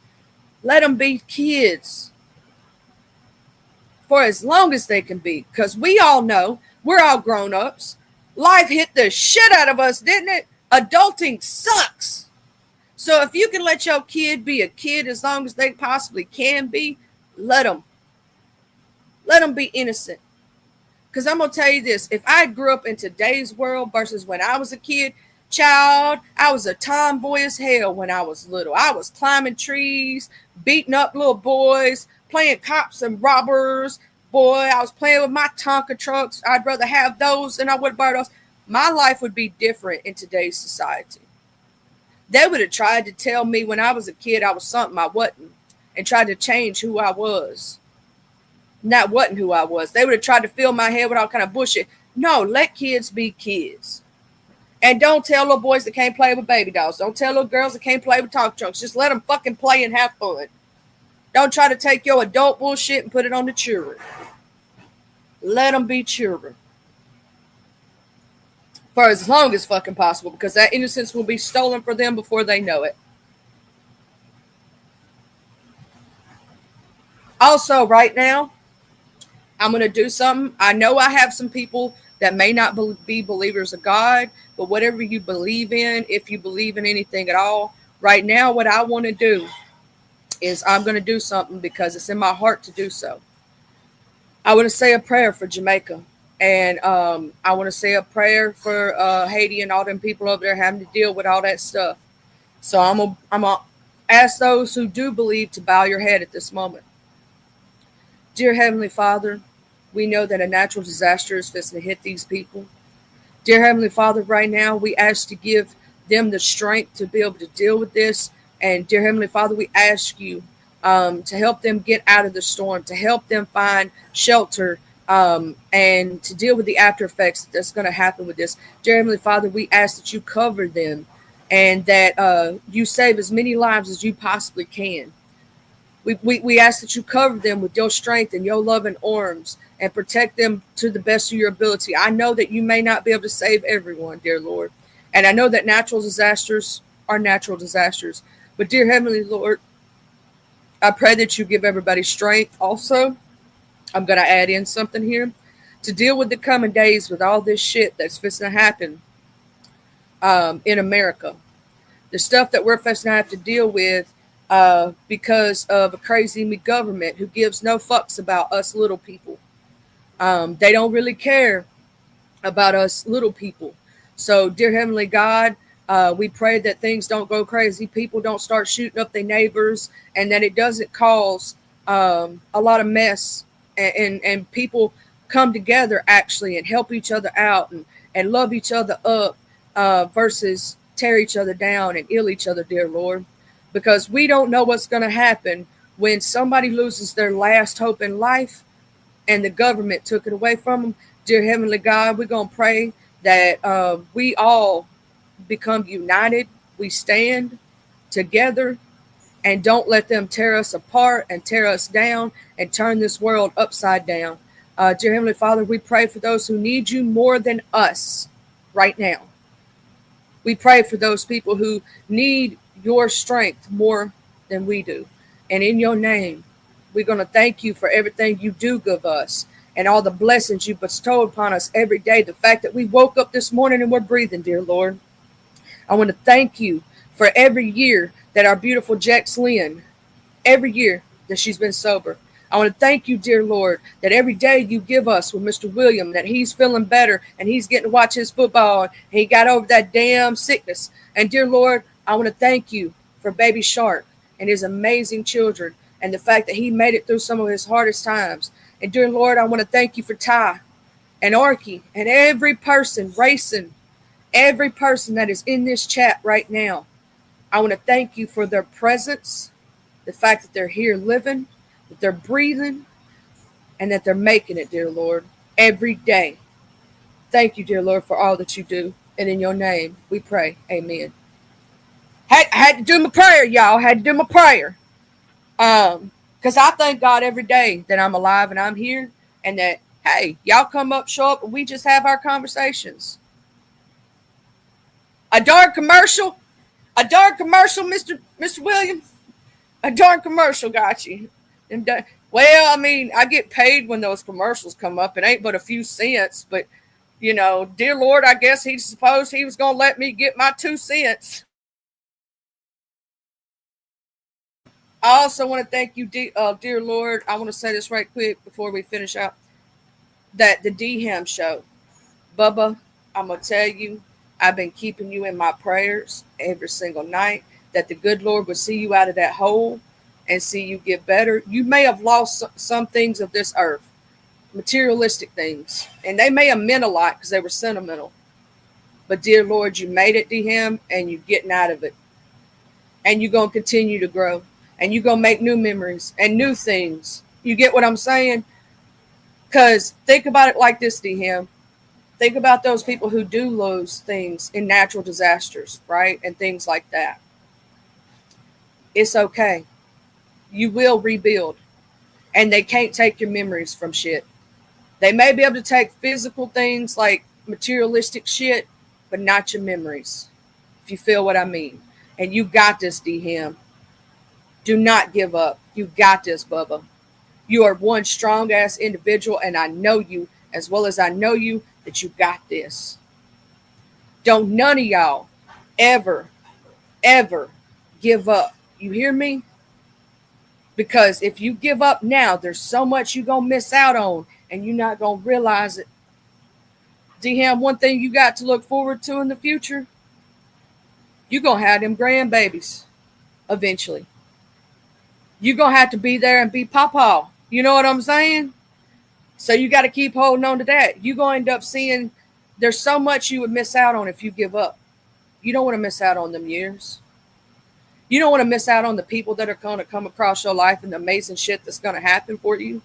S1: Let them be kids for as long as they can be. Because we all know, we're all grown-ups. Life hit the shit out of us, didn't it? Adulting sucks. So if you can let your kid be a kid as long as they possibly can be, let them. Let them be innocent. Because I'm going to tell you this. If I grew up in today's world versus when I was a kid, child, I was a tomboy as hell when I was little. I was climbing trees, beating up little boys, playing cops and robbers. Boy, I was playing with my Tonka trucks. I'd rather have those than I would buy those. My life would be different in today's society. They would have tried to tell me when I was a kid I was something I wasn't and tried to change who I was. That wasn't who I was. They would have tried to fill my head with all kind of bullshit. No, let kids be kids. And don't tell little boys that can't play with baby dolls. Don't tell little girls that can't play with talk trunks. Just let them fucking play and have fun. Don't try to take your adult bullshit and put it on the children. Let them be children. For as long as fucking possible, because that innocence will be stolen from them before they know it. Also, right now, I'm going to do something. I know I have some people that may not be believers of God, but whatever you believe in, if you believe in anything at all, right now, what I want to do is I'm going to do something because it's in my heart to do so. I want to say a prayer for Jamaica. And I want to say a prayer for Haiti and all them people over there having to deal with all that stuff. So I'm gonna ask those who do believe to bow your head at this moment. Dear Heavenly Father, we know that a natural disaster is fixing to hit these people. Dear Heavenly Father, right now we ask to give them the strength to be able to deal with this. And dear Heavenly Father, we ask you to help them get out of the storm, to help them find shelter, and to deal with the after effects that's going to happen with this. Dear Heavenly Father, we ask that you cover them and that you save as many lives as you possibly can. We ask that you cover them with your strength and your loving arms and protect them to the best of your ability. I know that you may not be able to save everyone, dear Lord. And I know that natural disasters are natural disasters. But, dear Heavenly Lord, I pray that you give everybody strength also. I'm going to add in something here to deal with the coming days with all this shit that's fixing to happen in America. The stuff that we're fixing to have to deal with because of a crazy government who gives no fucks about us little people. They don't really care about us little people. So, dear Heavenly God, we pray that things don't go crazy, people don't start shooting up their neighbors, and that it doesn't cause a lot of mess, and people come together actually and help each other out and love each other up versus tear each other down and ill each other, dear Lord, because we don't know what's going to happen when somebody loses their last hope in life and the government took it away from them. Dear Heavenly God, we're going to pray that we all become united. We stand together and don't let them tear us apart and tear us down and turn this world upside down. Dear Heavenly Father, we pray for those who need you more than us right now. We pray for those people who need your strength more than we do. And in your name, we're going to thank you for everything you do give us and all the blessings you bestow upon us every day. The fact that we woke up this morning and we're breathing, dear Lord. I want to thank you for every year that our beautiful Jex Lynn, every year that she's been sober. I want to thank you, dear Lord, that every day you give us with Mr. William, that he's feeling better and he's getting to watch his football and he got over that damn sickness. And dear Lord, I want to thank you for baby Shark and his amazing children and the fact that he made it through some of his hardest times. And dear Lord, I want to thank you for Ty and Arky and every person racing, every person that is in this chat right now. I want to thank you for their presence, the fact that they're here living, that they're breathing, and that they're making it, dear Lord, every day. Thank you, dear Lord, for all that you do. And in your name, we pray. Amen. Had to do my prayer, y'all. Had to do my prayer. Because I thank God every day that I'm alive and I'm here, and that, hey, y'all come up, show up, and we just have our conversations. A darn commercial, Mr. Williams. A darn commercial got you. Well, I mean, I get paid when those commercials come up. It ain't but a few cents, but dear Lord, I guess he supposed he was going to let me get my 2 cents. I also want to thank you, dear Lord. I want to say this right quick before we finish out. That the D-Ham show, Bubba, I'm going to tell you, I've been keeping you in my prayers every single night, that the good Lord will see you out of that hole and see you get better. You may have lost some things of this earth, materialistic things, and they may have meant a lot because they were sentimental. But dear Lord, you made it, D-Ham, and you're getting out of it. And you're going to continue to grow. And you're going to make new memories and new things. You get what I'm saying? Because think about it like this, D-Ham. Think about those people who do lose things in natural disasters, right? And things like that. It's okay. You will rebuild. And they can't take your memories from shit. They may be able to take physical things like materialistic shit, but not your memories, if you feel what I mean. And you got this, D-Ham. Do not give up. You got this, Bubba. You are one strong ass individual, and I know you as well as I know you that you got this. Don't none of y'all ever, ever give up. You hear me? Because if you give up now, there's so much you're going to miss out on, and you're not going to realize it. D-Ham, one thing you got to look forward to in the future, you're going to have them grandbabies eventually. You're going to have to be there and be papa. You know what I'm saying? So you got to keep holding on to that. You're going to end up seeing there's so much you would miss out on if you give up. You don't want to miss out on them years. You don't want to miss out on the people that are going to come across your life and the amazing shit that's going to happen for you.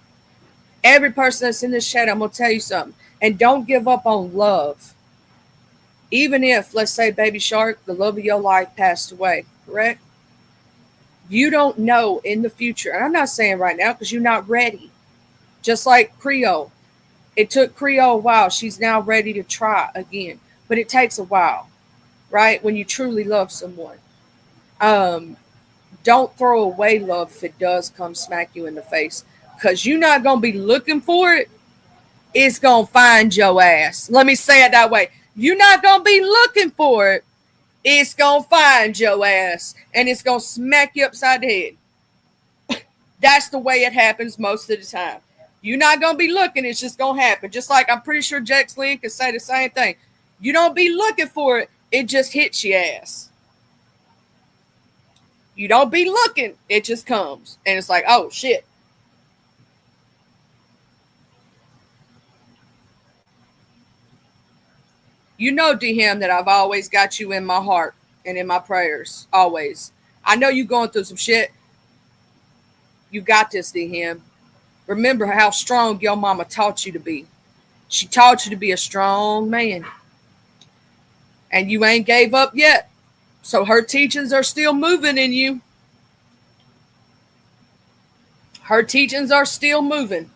S1: Every person that's in this chat, I'm going to tell you something. And don't give up on love. Even if, let's say, Baby Shark, the love of your life passed away, correct? You don't know in the future. And I'm not saying right now because you're not ready. Just like Creole. It took Creole a while. She's now ready to try again. But it takes a while, right? When you truly love someone. Don't throw away love if it does come smack you in the face. Because you're not going to be looking for it. It's going to find your ass. Let me say it that way. You're not going to be looking for it. It's going to find your ass. And it's going to smack you upside the head. That's the way it happens most of the time. You're not going to be looking. It's just going to happen. Just like I'm pretty sure Jax Lynn can say the same thing. You don't be looking for it. It just hits your ass. You don't be looking. It just comes. And it's like, oh, shit. You know, D-Ham, that I've always got you in my heart and in my prayers. Always. I know you're going through some shit. You got this, D-Ham. Remember how strong your mama taught you to be. She taught you to be a strong man. And you ain't gave up yet. So her teachings are still moving in you. Her teachings are still moving.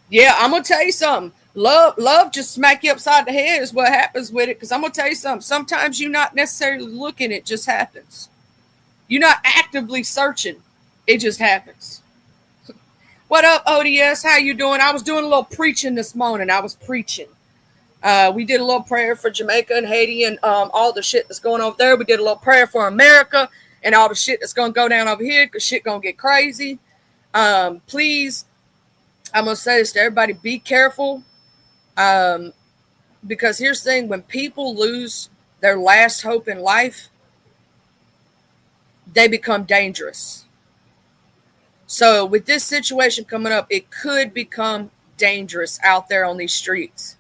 S1: Yeah, I'm going to tell you something. Love just smack you upside the head is what happens with it. Because I'm going to tell you something. Sometimes you're not necessarily looking. It just happens. You're not actively searching. It just happens. What up, ODS? How you doing? I was doing a little preaching this morning. I was preaching. We did a little prayer for Jamaica and Haiti and all the shit that's going over there. We did a little prayer for America and all the shit that's going to go down over here because shit going to get crazy. Please, I'm going to say this to everybody. Be careful. Because here's the thing. When people lose their last hope in life, they become dangerous. So with this situation coming up, it could become dangerous out there on these streets.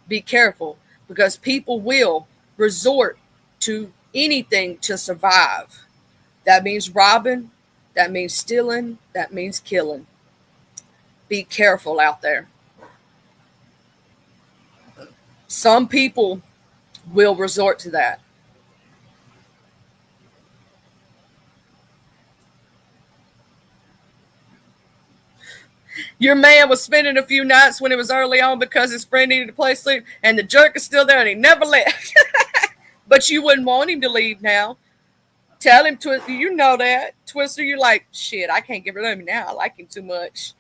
S1: Be careful because people will resort to anything to survive. That means robbing, that means stealing, that means killing. Be careful out there. Some people will resort to that. Your man was spending a few nights when it was early on because his friend needed a place to sleep, and the jerk is still there and he never left. But you wouldn't want him to leave now. Tell him, Twister, you know that. Twister, you're like, shit, I can't get rid of him now. I like him too much.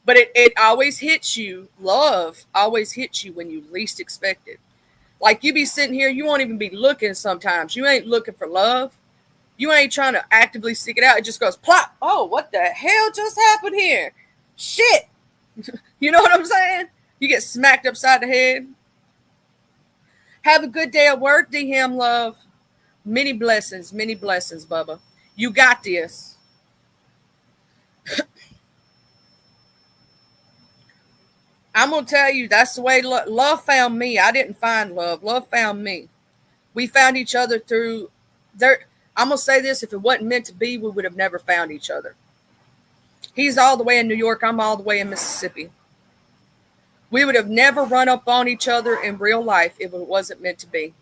S1: But it always hits you. Love always hits you when you least expect it. Like you be sitting here, you won't even be looking sometimes. You ain't looking for love. You ain't trying to actively seek it out. It just goes plop. Oh, what the hell just happened here? Shit. You know what I'm saying? You get smacked upside the head. Have a good day at work, D-Ham love. Many blessings, Bubba. You got this. I'm going to tell you, that's the way love found me. I didn't find love. Love found me. We found each other through there. I'm going to say this. If it wasn't meant to be, we would have never found each other. He's all the way in New York. I'm all the way in Mississippi. We would have never run up on each other in real life if it wasn't meant to be.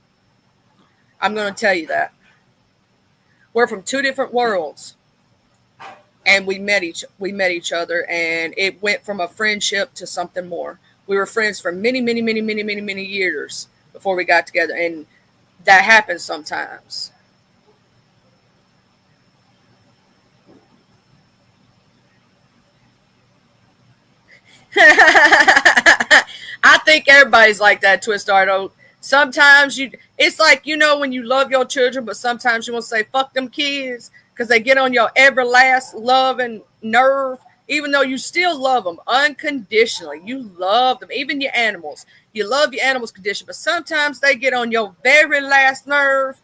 S1: I'm going to tell you that. We're from two different worlds. And we met each other, and it went from a friendship to something more. We were friends for many years before we got together, and that happens sometimes. I think everybody's like that, Twistardo. Sometimes it's like, when you love your children, but sometimes you want to say, fuck them kids, because they get on your every last love and nerve, even though you still love them unconditionally. You love them, even your animals. You love your animals condition, but sometimes they get on your very last nerve.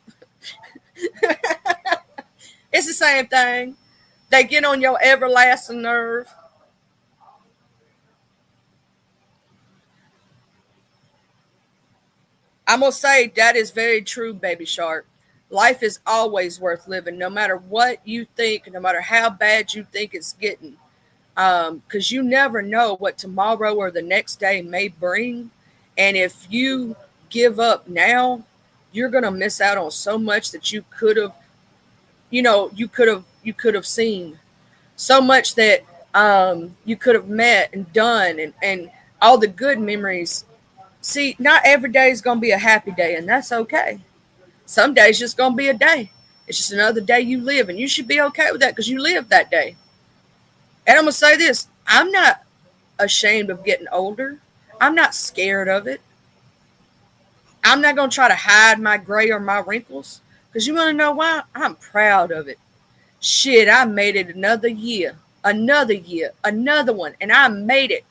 S1: It's the same thing. They get on your everlasting nerve. I'm going to say that is very true, Baby Shark. Life is always worth living, no matter what you think, no matter how bad you think it's getting. Because you never know what tomorrow or the next day may bring. And if you give up now, you're going to miss out on so much that you could have, you could have seen. So much that you could have met and done, and all the good memories. See, not every day is going to be a happy day, and that's okay. Some days just going to be a day. It's just another day you live, and you should be okay with that because you lived that day. And I'm going to say this, I'm not ashamed of getting older. I'm not scared of it. I'm not going to try to hide my gray or my wrinkles because you want to know why? I'm proud of it. Shit, I made it another year, another one, and I made it.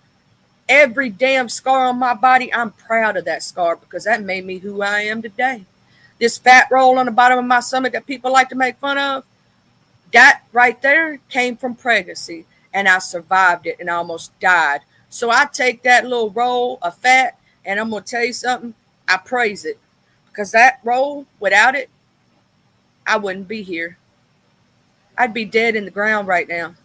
S1: Every damn scar on my body, I'm proud of that scar because that made me who I am today. This fat roll on the bottom of my stomach that people like to make fun of, that right there came from pregnancy, and I survived it and I almost died. So I take that little roll of fat, and I'm going to tell you something, I praise it because that roll, without it, I wouldn't be here. I'd be dead in the ground right now.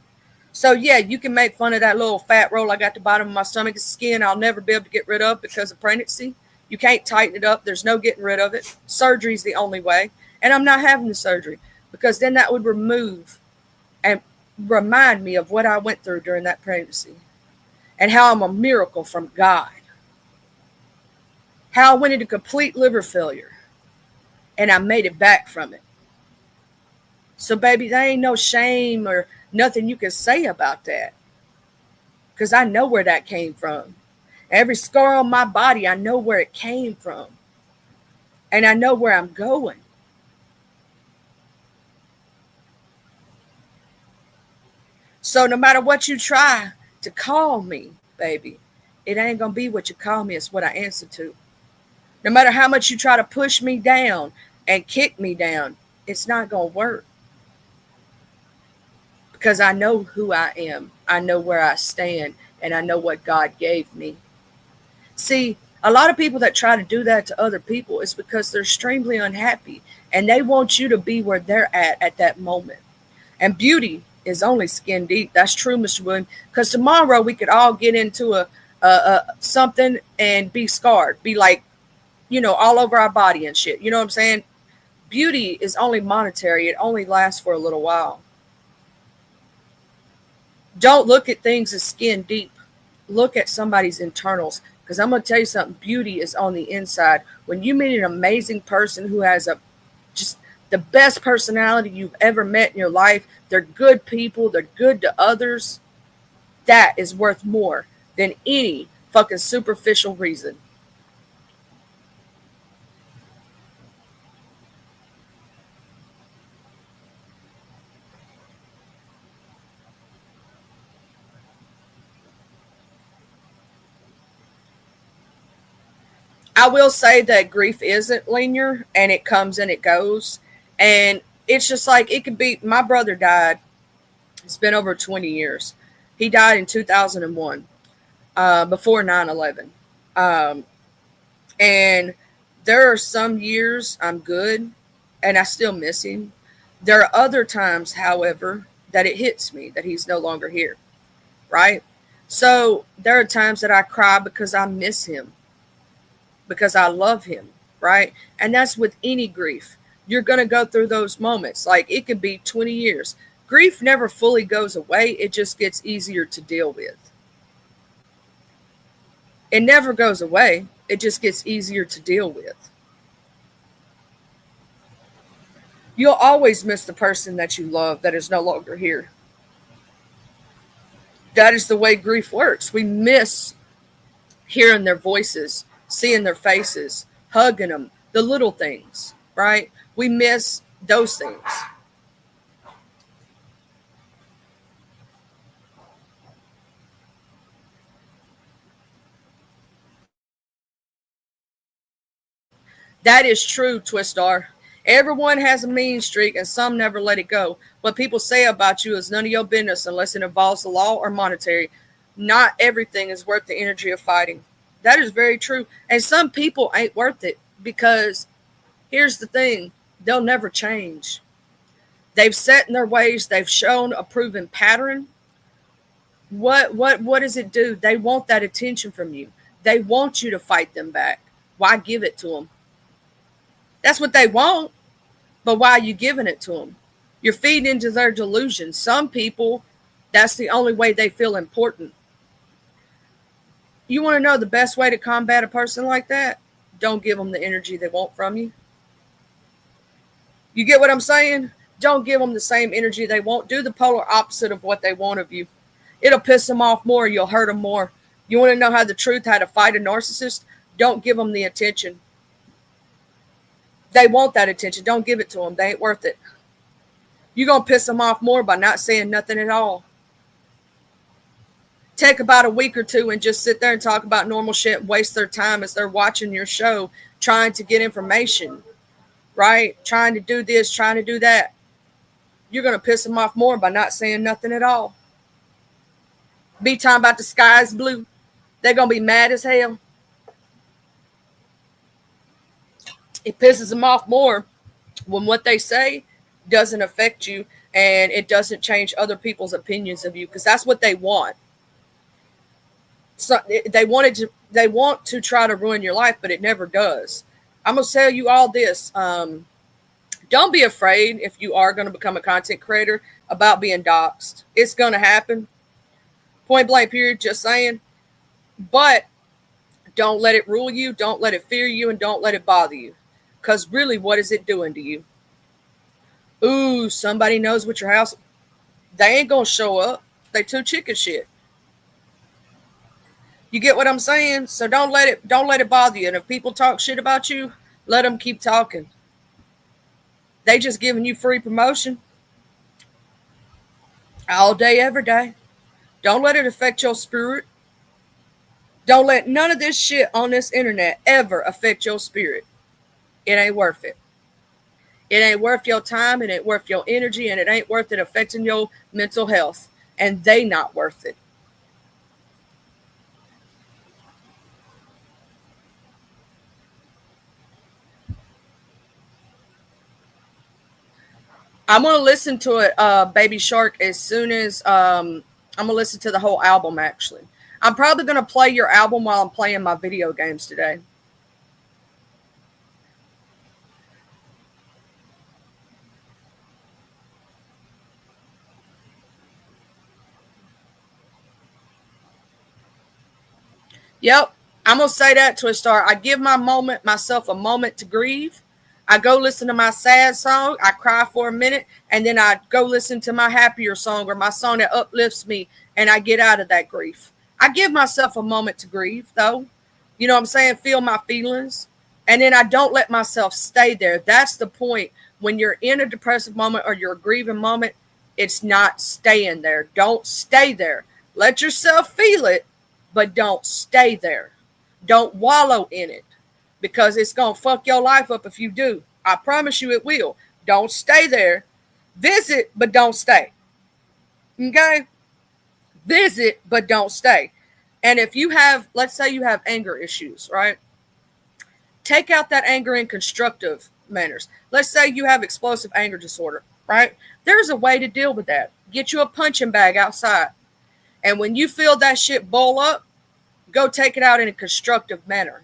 S1: So yeah, you can make fun of that little fat roll I got at the bottom of my stomach. It's skin I'll never be able to get rid of because of pregnancy. You can't tighten it up. There's no getting rid of it. Surgery's the only way. And I'm not having the surgery because then that would remove and remind me of what I went through during that pregnancy and how I'm a miracle from God. How I went into complete liver failure and I made it back from it. So baby, there ain't no shame or nothing you can say about that because I know where that came from. Every scar on my body, I know where it came from. And I know where I'm going. So no matter what you try to call me, baby, it ain't going to be what you call me. It's what I answer to. No matter how much you try to push me down and kick me down, it's not going to work. Because I know who I am. I know where I stand. And I know what God gave me. See, a lot of people that try to do that to other people is because they're extremely unhappy and they want you to be where they're at that moment. And beauty is only skin deep. That's true, Mr. William. Because tomorrow we could all get into a something and be scarred, be like, all over our body and shit. You know what I'm saying? Beauty is only monetary. It only lasts for a little while. Don't look at things as skin deep. Look at somebody's internals. Because I'm going to tell you something, beauty is on the inside. When you meet an amazing person who has just the best personality you've ever met in your life, they're good people, they're good to others, that is worth more than any fucking superficial reason. I will say that grief isn't linear and it comes and it goes. And it's just like it could be. My brother died. It's been over 20 years. He died in 2001, before 9/11. Um, and there are some years I'm good and I still miss him. There are other times, however, that it hits me that he's no longer here. Right. So there are times that I cry because I miss him, because I love him, right? And that's with any grief. You're going to go through those moments. Like it could be 20 years. Grief never fully goes away, it just gets easier to deal with. It never goes away, it just gets easier to deal with. You'll always miss the person that you love that is no longer here. That is the way grief works. We miss hearing their voices, seeing their faces, hugging them, the little things, right? We miss those things. That is true, Twistar. Everyone has a mean streak and some never let it go. What people say about you is none of your business unless it involves the law or monetary. Not everything is worth the energy of fighting. That is very true. And some people ain't worth it because here's the thing, they'll never change. They've set in their ways, they've shown a proven pattern. What does it do? They want that attention from you. They want you to fight them back. Why give it to them? That's what they want. But why are you giving it to them? You're feeding into their delusion. Some people, that's the only way they feel important. You want to know the best way to combat a person like that? Don't give them the energy they want from you. You get what I'm saying? Don't give them the same energy they want. Do the polar opposite of what they want of you. It'll piss them off more. You'll hurt them more. You want to know how to fight a narcissist? Don't give them the attention. They want that attention. Don't give it to them. They ain't worth it. You're going to piss them off more by not saying nothing at all. Take about a week or two and just sit there and talk about normal shit and waste their time as they're watching your show, trying to get information, right? Trying to do this, trying to do that. You're going to piss them off more by not saying nothing at all. Be talking about the sky's blue. They're going to be mad as hell. It pisses them off more when what they say doesn't affect you and it doesn't change other people's opinions of you, because that's what they want. So they want to try to ruin your life, but it never does. I'm going to tell you all this. Don't be afraid if you are going to become a content creator about being doxxed. It's going to happen. Point blank period, just saying. But don't let it rule you. Don't let it fear you, and don't let it bother you. Because really, what is it doing to you? Ooh, somebody knows what your house. They ain't going to show up. They too chicken shit. You get what I'm saying? So don't let it bother you. And if people talk shit about you, let them keep talking. They just giving you free promotion all day, every day. Don't let it affect your spirit. Don't let none of this shit on this internet ever affect your spirit. It ain't worth it. It ain't worth your time. It ain't worth your energy. And it ain't worth it affecting your mental health. And they not worth it. I'm going to listen to it, Baby Shark, as soon as I'm going to listen to the whole album, actually. I'm probably going to play your album while I'm playing my video games today. Yep. I'm going to say that to a star. I give myself a moment to grieve. I go listen to my sad song. I cry for a minute, and then I go listen to my happier song or my song that uplifts me, and I get out of that grief. I give myself a moment to grieve, though. You know what I'm saying? Feel my feelings. And then I don't let myself stay there. That's the point. When you're in a depressive moment or you're a grieving moment, it's not staying there. Don't stay there. Let yourself feel it, but don't stay there. Don't wallow in it, because it's going to fuck your life up if you do. I promise you it will. Don't stay there. Visit, but don't stay. Okay? Visit, but don't stay. And if you have, let's say you have anger issues, right? Take out that anger in constructive manners. Let's say you have explosive anger disorder, right? There's a way to deal with that. Get you a punching bag outside. And when you feel that shit boil up, go take it out in a constructive manner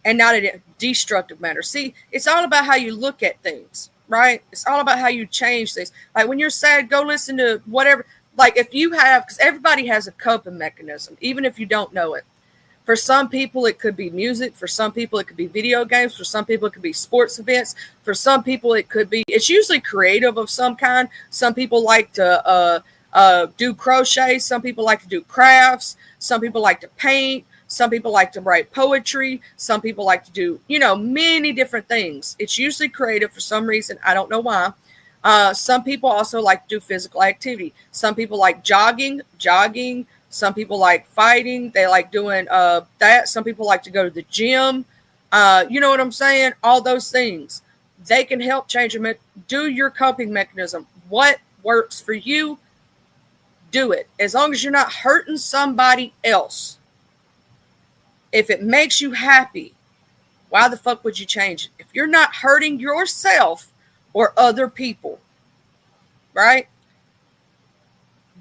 S1: and not in a destructive manner. See, it's all about how you look at things, right? It's all about how you change things. Like when you're sad, go listen to whatever. Like if you have, because everybody has a coping mechanism, even if you don't know it. For some people, it could be music. For some people, it could be video games. For some people, it could be sports events. For some people, it's usually creative of some kind. Some people like to do crochet. Some people like to do crafts. Some people like to paint. Some people like to write poetry. Some people like to do, many different things. It's usually creative for some reason. I don't know why. Some people also like to do physical activity. Some people like jogging. Some people like fighting. They like doing that. Some people like to go to the gym. You know what I'm saying? All those things. They can help change your do your coping mechanism. What works for you, do it. As long as you're not hurting somebody else. If it makes you happy, why the fuck would you change it? If you're not hurting yourself or other people, right?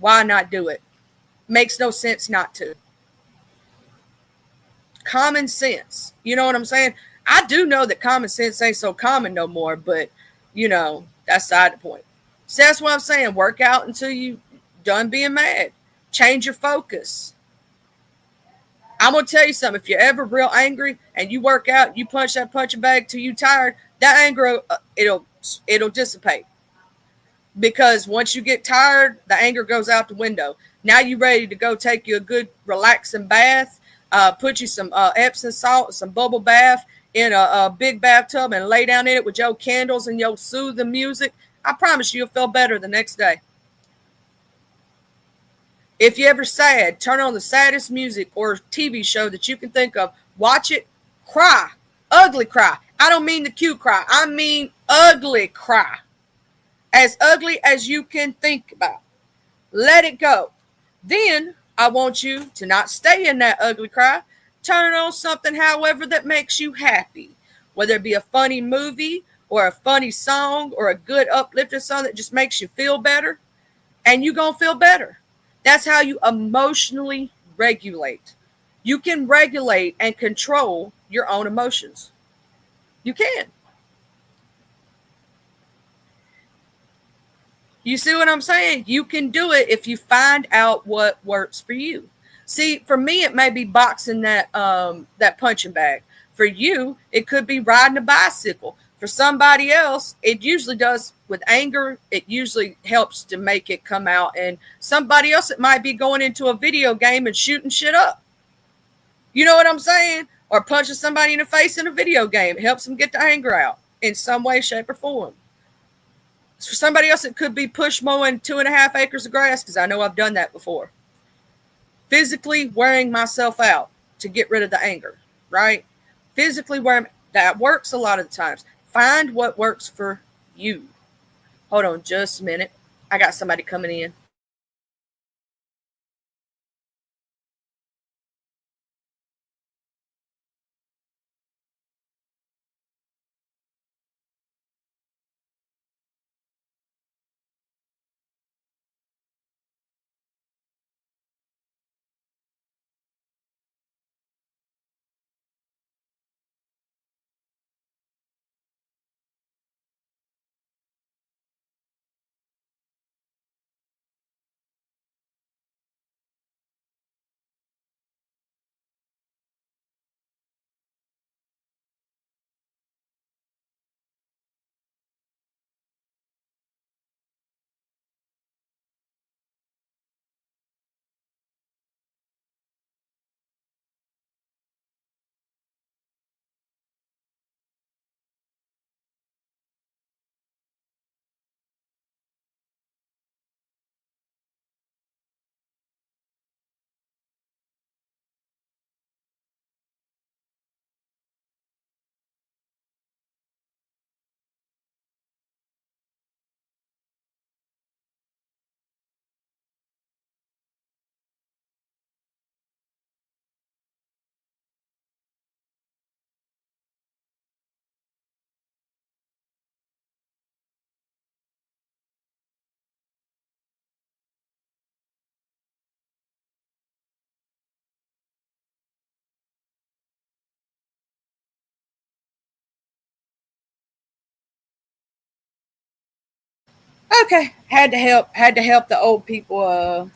S1: Why not do it? Makes no sense not to. Common sense. You know what I'm saying? I do know that common sense ain't so common no more, but, that's side the point. So that's what I'm saying. Work out until you done being mad. Change your focus. I'm going to tell you something. If you're ever real angry and you work out, you punch that punching bag till you tired, that anger, it'll dissipate. Because once you get tired, the anger goes out the window. Now you're ready to go take you a good relaxing bath, put you some Epsom salt, some bubble bath in a big bathtub and lay down in it with your candles and your soothing music. I promise you'll feel better the next day. If you're ever sad, turn on the saddest music or TV show that you can think of. Watch it, cry, ugly cry. I don't mean the cute cry. I mean ugly cry. As ugly as you can think about. Let it go. Then I want you to not stay in that ugly cry. Turn on something, however, that makes you happy. Whether it be a funny movie or a funny song or a good uplifting song that just makes you feel better. And you're going to feel better. That's how you emotionally regulate. You can regulate and control your own emotions. You can. You see what I'm saying? You can do it if you find out what works for you. See, for me, it may be boxing that punching bag. For you, it could be riding a bicycle. For somebody else, it usually does with anger. It usually helps to make it come out. And somebody else, it might be going into a video game and shooting shit up. You know what I'm saying? Or punching somebody in the face in a video game. It helps them get the anger out in some way, shape, or form. For somebody else, it could be push mowing 2.5 acres of grass, because I know I've done that before. Physically wearing myself out to get rid of the anger, right? Physically wearing, that works a lot of the times. Find what works for you. Hold on just a minute. I got somebody coming in. Okay, had to help the old people.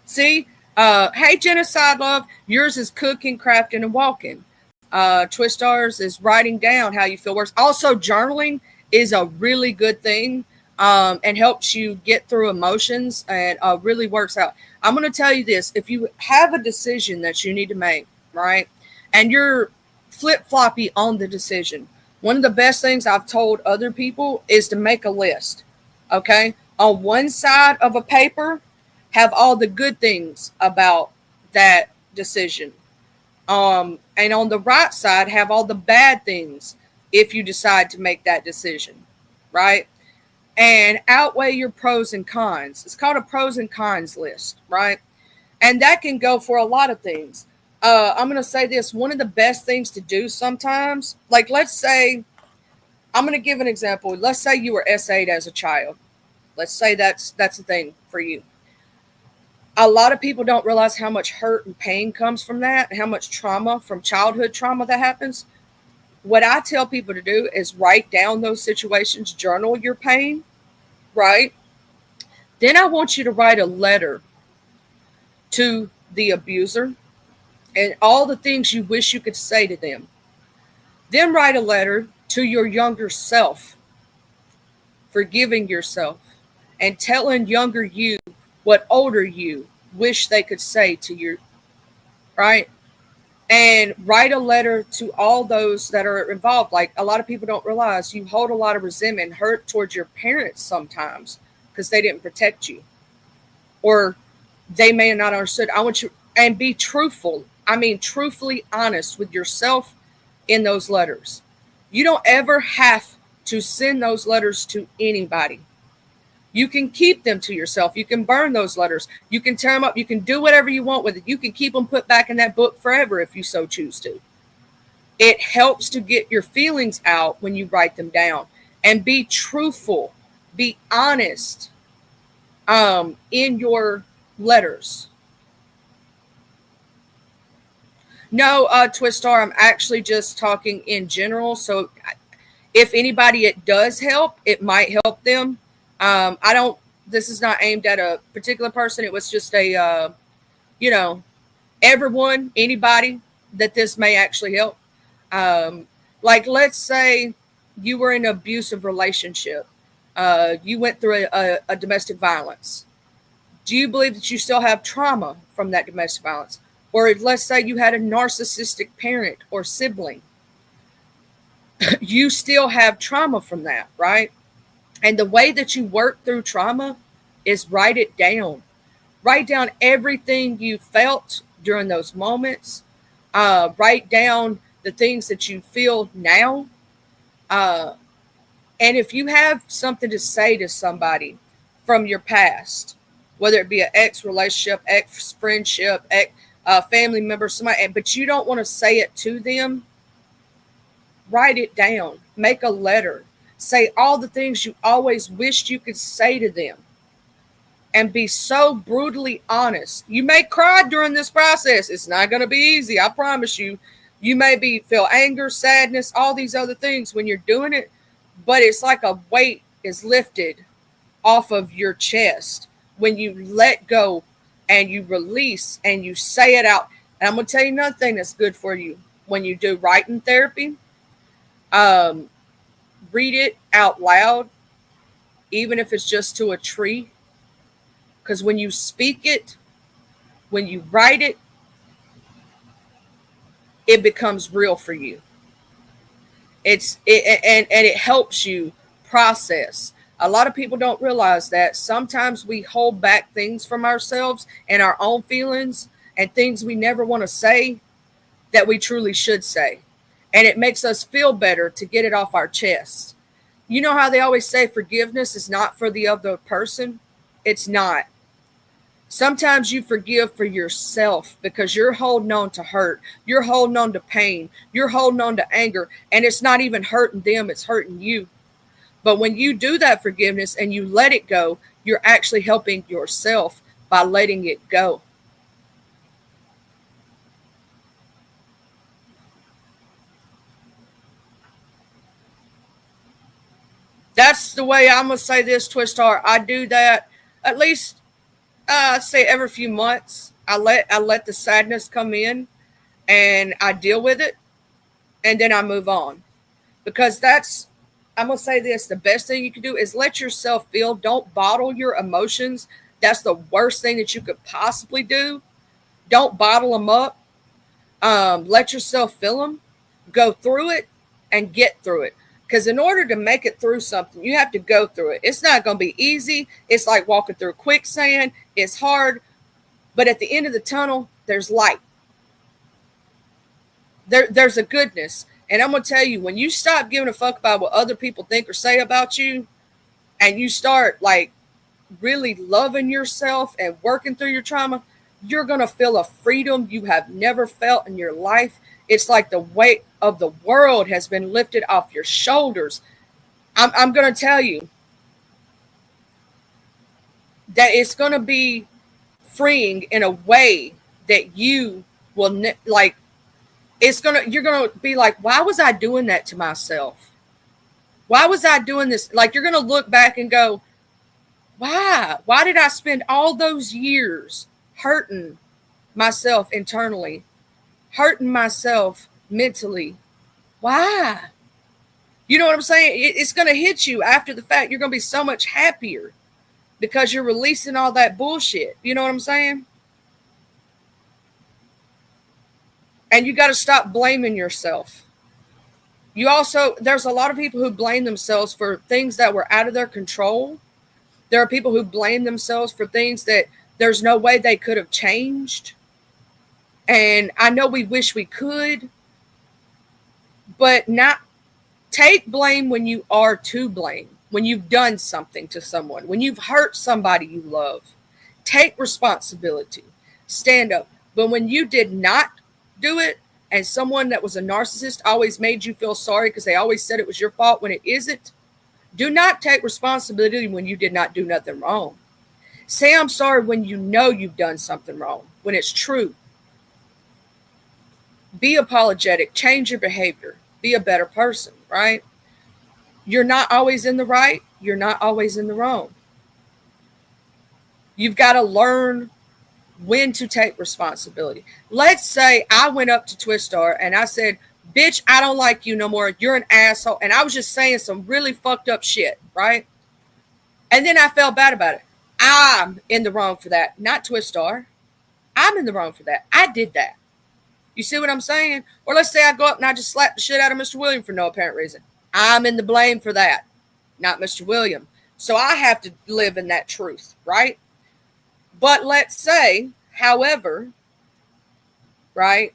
S1: See, hey, Genocide Love, yours is cooking, crafting, and walking. Twistars is writing down how you feel worse. Also, journaling is a really good thing. and helps you get through emotions and really works out. I'm going to tell you this: if you have a decision that you need to make, right, and you're flip floppy on the decision, one of the best things I've told other people is to make a list. Okay, on one side of a paper, have all the good things about that decision. And on the right side, have all the bad things if you decide to make that decision, right? And outweigh your pros and cons. It's called a pros and cons list, right? And that can go for a lot of things. I'm going to say this: one of the best things to do sometimes, like let's say, I'm going to give an example. Let's say you were SA'd as a child. Let's say that's a thing for you. A lot of people don't realize how much hurt and pain comes from that, and how much trauma from childhood trauma that happens. What I tell people to do is write down those situations, journal your pain, right? Then I want you to write a letter to the abuser and all the things you wish you could say to them. Then write a letter to your younger self, forgiving yourself and telling younger you what older you wish they could say to you, right? And write a letter to all those that are involved. Like a lot of people don't realize you hold a lot of resentment and hurt towards your parents sometimes because they didn't protect you or they may have not understood. I want you and be truthful. I mean, truthfully honest with yourself in those letters. You don't ever have to send those letters to anybody. You can keep them to yourself. You can burn those letters. You can tear them up. You can do whatever you want with it. You can keep them put back in that book forever if you so choose to. It helps to get your feelings out when you write them down. And be truthful. Be honest in your letters. No, Twistar, I'm actually just talking in general. So if anybody it does help, it might help them. I don't, this is not aimed at a particular person. It was just a, everyone, anybody that this may actually help. Like, let's say you were in an abusive relationship. You went through a domestic violence. Do you believe that you still have trauma from that domestic violence? Or let's say you had a narcissistic parent or sibling. You still have trauma from that, right? And the way that you work through trauma is write it down. Write down everything you felt during those moments. Write down the things that you feel now. And if you have something to say to somebody from your past, whether it be an ex relationship, ex friendship, ex family member, somebody, but you don't want to say it to them, write it down. Make a letter. Say all the things you always wished you could say to them. And be so brutally honest. You may cry during this process. It's not going to be easy, I promise you. You may feel anger, sadness, all these other things when you're doing it. But it's like a weight is lifted off of your chest when you let go and you release and you say it out. And I'm going to tell you another thing that's good for you. When you do writing therapy, read it out loud, even if it's just to a tree. Because when you speak it, when you write it, it becomes real for you. And it helps you process. A lot of people don't realize that sometimes we hold back things from ourselves and our own feelings and things we never want to say that we truly should say. And it makes us feel better to get it off our chest. You know how they always say forgiveness is not for the other person? It's not. Sometimes you forgive for yourself because you're holding on to hurt. You're holding on to pain. You're holding on to anger. And it's not even hurting them, it's hurting you. But when you do that forgiveness and you let it go, you're actually helping yourself by letting it go. That's the way I'm going to say this, Twistar. I do that at least, I'd say every few months. I let the sadness come in and I deal with it and then I move on. Because that's I'm going to say this, the best thing you can do is let yourself feel. Don't bottle your emotions. That's the worst thing that you could possibly do. Don't bottle them up. Let yourself feel them, go through it, and get through it. Because in order to make it through something, you have to go through it. It's not going to be easy. It's like walking through quicksand. It's hard. But at the end of the tunnel, there's light. There's a goodness. And I'm going to tell you, when you stop giving a fuck about what other people think or say about you, and you start like really loving yourself and working through your trauma, you're going to feel a freedom you have never felt in your life. It's like the weight of the world has been lifted off your shoulders. I'm going to tell you that it's going to be freeing in a way that you will like. You're going to be like, why was I doing that to myself? Why was I doing this? Like, you're going to look back and go, why? Why did I spend all those years hurting myself internally, hurting myself mentally? Why? You know what I'm saying? It's going to hit you after the fact. You're going to be so much happier because you're releasing all that bullshit. You know what I'm saying? And you got to stop blaming yourself. There's a lot of people who blame themselves for things that were out of their control. There are people who blame themselves for things that there's no way they could have changed. And I know we wish we could, but not take blame when you are to blame, when you've done something to someone, when you've hurt somebody you love. Take responsibility, stand up. But when you did not do it, and someone that was a narcissist always made you feel sorry because they always said it was your fault when it isn't, do not take responsibility when you did not do nothing wrong. Say I'm sorry when you know you've done something wrong, when it's true. Be apologetic, change your behavior, be a better person, right? You're not always in the right, you're not always in the wrong. You've got to learn when to take responsibility. Let's say I went up to Twistar and I said, bitch, I don't like you no more. You're an asshole. And I was just saying some really fucked up shit, right? And then I felt bad about it. I'm in the wrong for that, not Twistar. I'm in the wrong for that. I did that. You see what I'm saying? Or let's say I go up and I just slap the shit out of Mr. William for no apparent reason. I'm in the blame for that, not Mr. William. So I have to live in that truth, right? But let's say, however, right,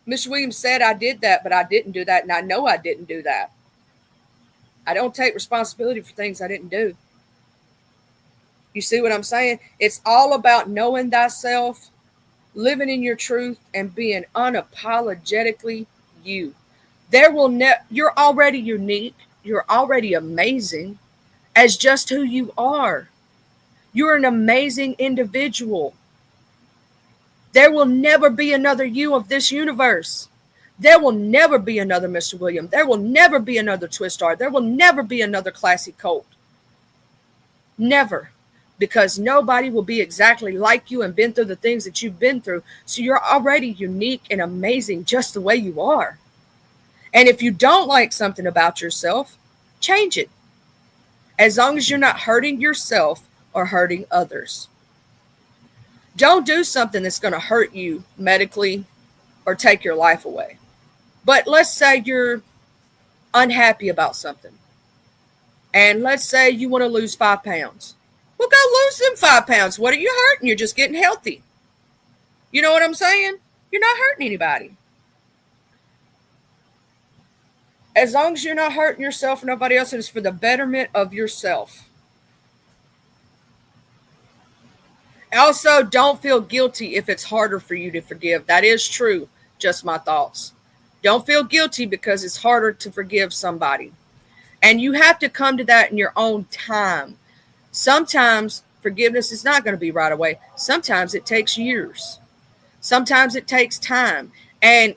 S1: Mr. Williams said I did that, but I didn't do that, and I know I didn't do that. I don't take responsibility for things I didn't do. You see what I'm saying? It's all about knowing thyself, living in your truth, and being unapologetically you. You're already unique. You're already amazing as just who you are. You're an amazing individual. There will never be another you of this universe. There will never be another Mr. William. There will never be another Twistar. There will never be another Classy Colt. Never. Because nobody will be exactly like you and been through the things that you've been through. So you're already unique and amazing just the way you are. And if you don't like something about yourself, change it. As long as you're not hurting yourself or hurting others. Don't do something that's going to hurt you medically or take your life away. But let's say you're unhappy about something. And let's say you want to lose 5 pounds. Well, go lose them 5 pounds. What are you hurting? You're just getting healthy. You know what I'm saying? You're not hurting anybody. As long as you're not hurting yourself or nobody else, it's for the betterment of yourself. Also, don't feel guilty if it's harder for you to forgive. That is true. Just my thoughts. Don't feel guilty because it's harder to forgive somebody. And you have to come to that in your own time. Sometimes forgiveness is not going to be right away. Sometimes it takes years. Sometimes it takes time. And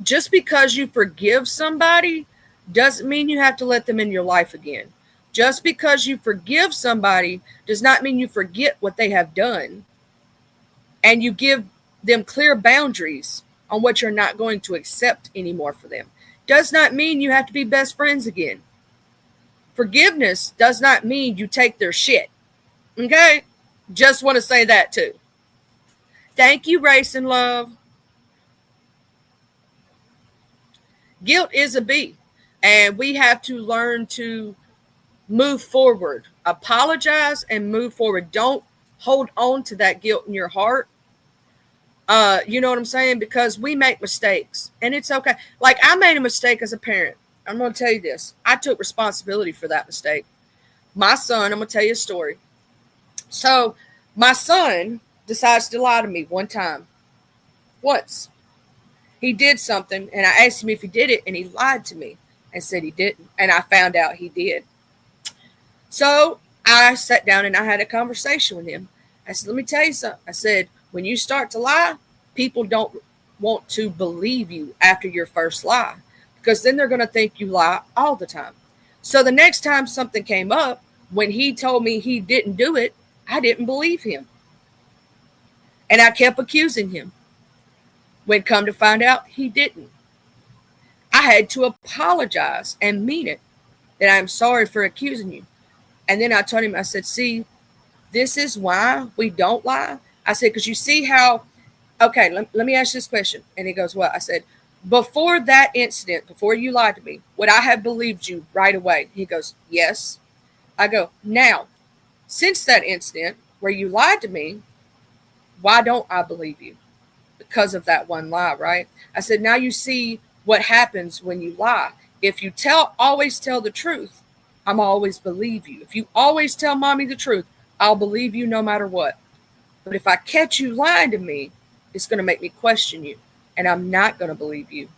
S1: just because you forgive somebody doesn't mean you have to let them in your life again. Just because you forgive somebody does not mean you forget what they have done. And you give them clear boundaries on what you're not going to accept anymore for them. Does not mean you have to be best friends again. Forgiveness does not mean you take their shit. Okay? Just want to say that too. Thank you, Race and Love. Guilt is a B, and we have to learn to move forward. Apologize and move forward. Don't hold on to that guilt in your heart. You know what I'm saying? Because we make mistakes, and it's okay. Like, I made a mistake as a parent. I'm going to tell you this. I took responsibility for that mistake. My son, I'm going to tell you a story. So my son decides to lie to me one time. Once. He did something, and I asked him if he did it, and he lied to me and said he didn't. And I found out he did. So I sat down and I had a conversation with him. I said, let me tell you something. I said, when you start to lie, people don't want to believe you after your first lie, because then they're going to think you lie all the time. So the next time something came up, when he told me he didn't do it, I didn't believe him. And I kept accusing him. When come to find out, he didn't. I had to apologize and mean it, that I'm sorry for accusing you. And then I told him, I said, see, this is why we don't lie. I said, because you see how, okay, let me ask you this question. And he goes, what? I said, before that incident, before you lied to me, would I have believed you right away? He goes, yes. I go, now, since that incident where you lied to me, why don't I believe you? Because of that one lie, right? I said, now you see what happens when you lie. If you always tell the truth, I'm always believe you. If you always tell mommy the truth, I'll believe you no matter what. But if I catch you lying to me, it's going to make me question you, and I'm not going to believe you.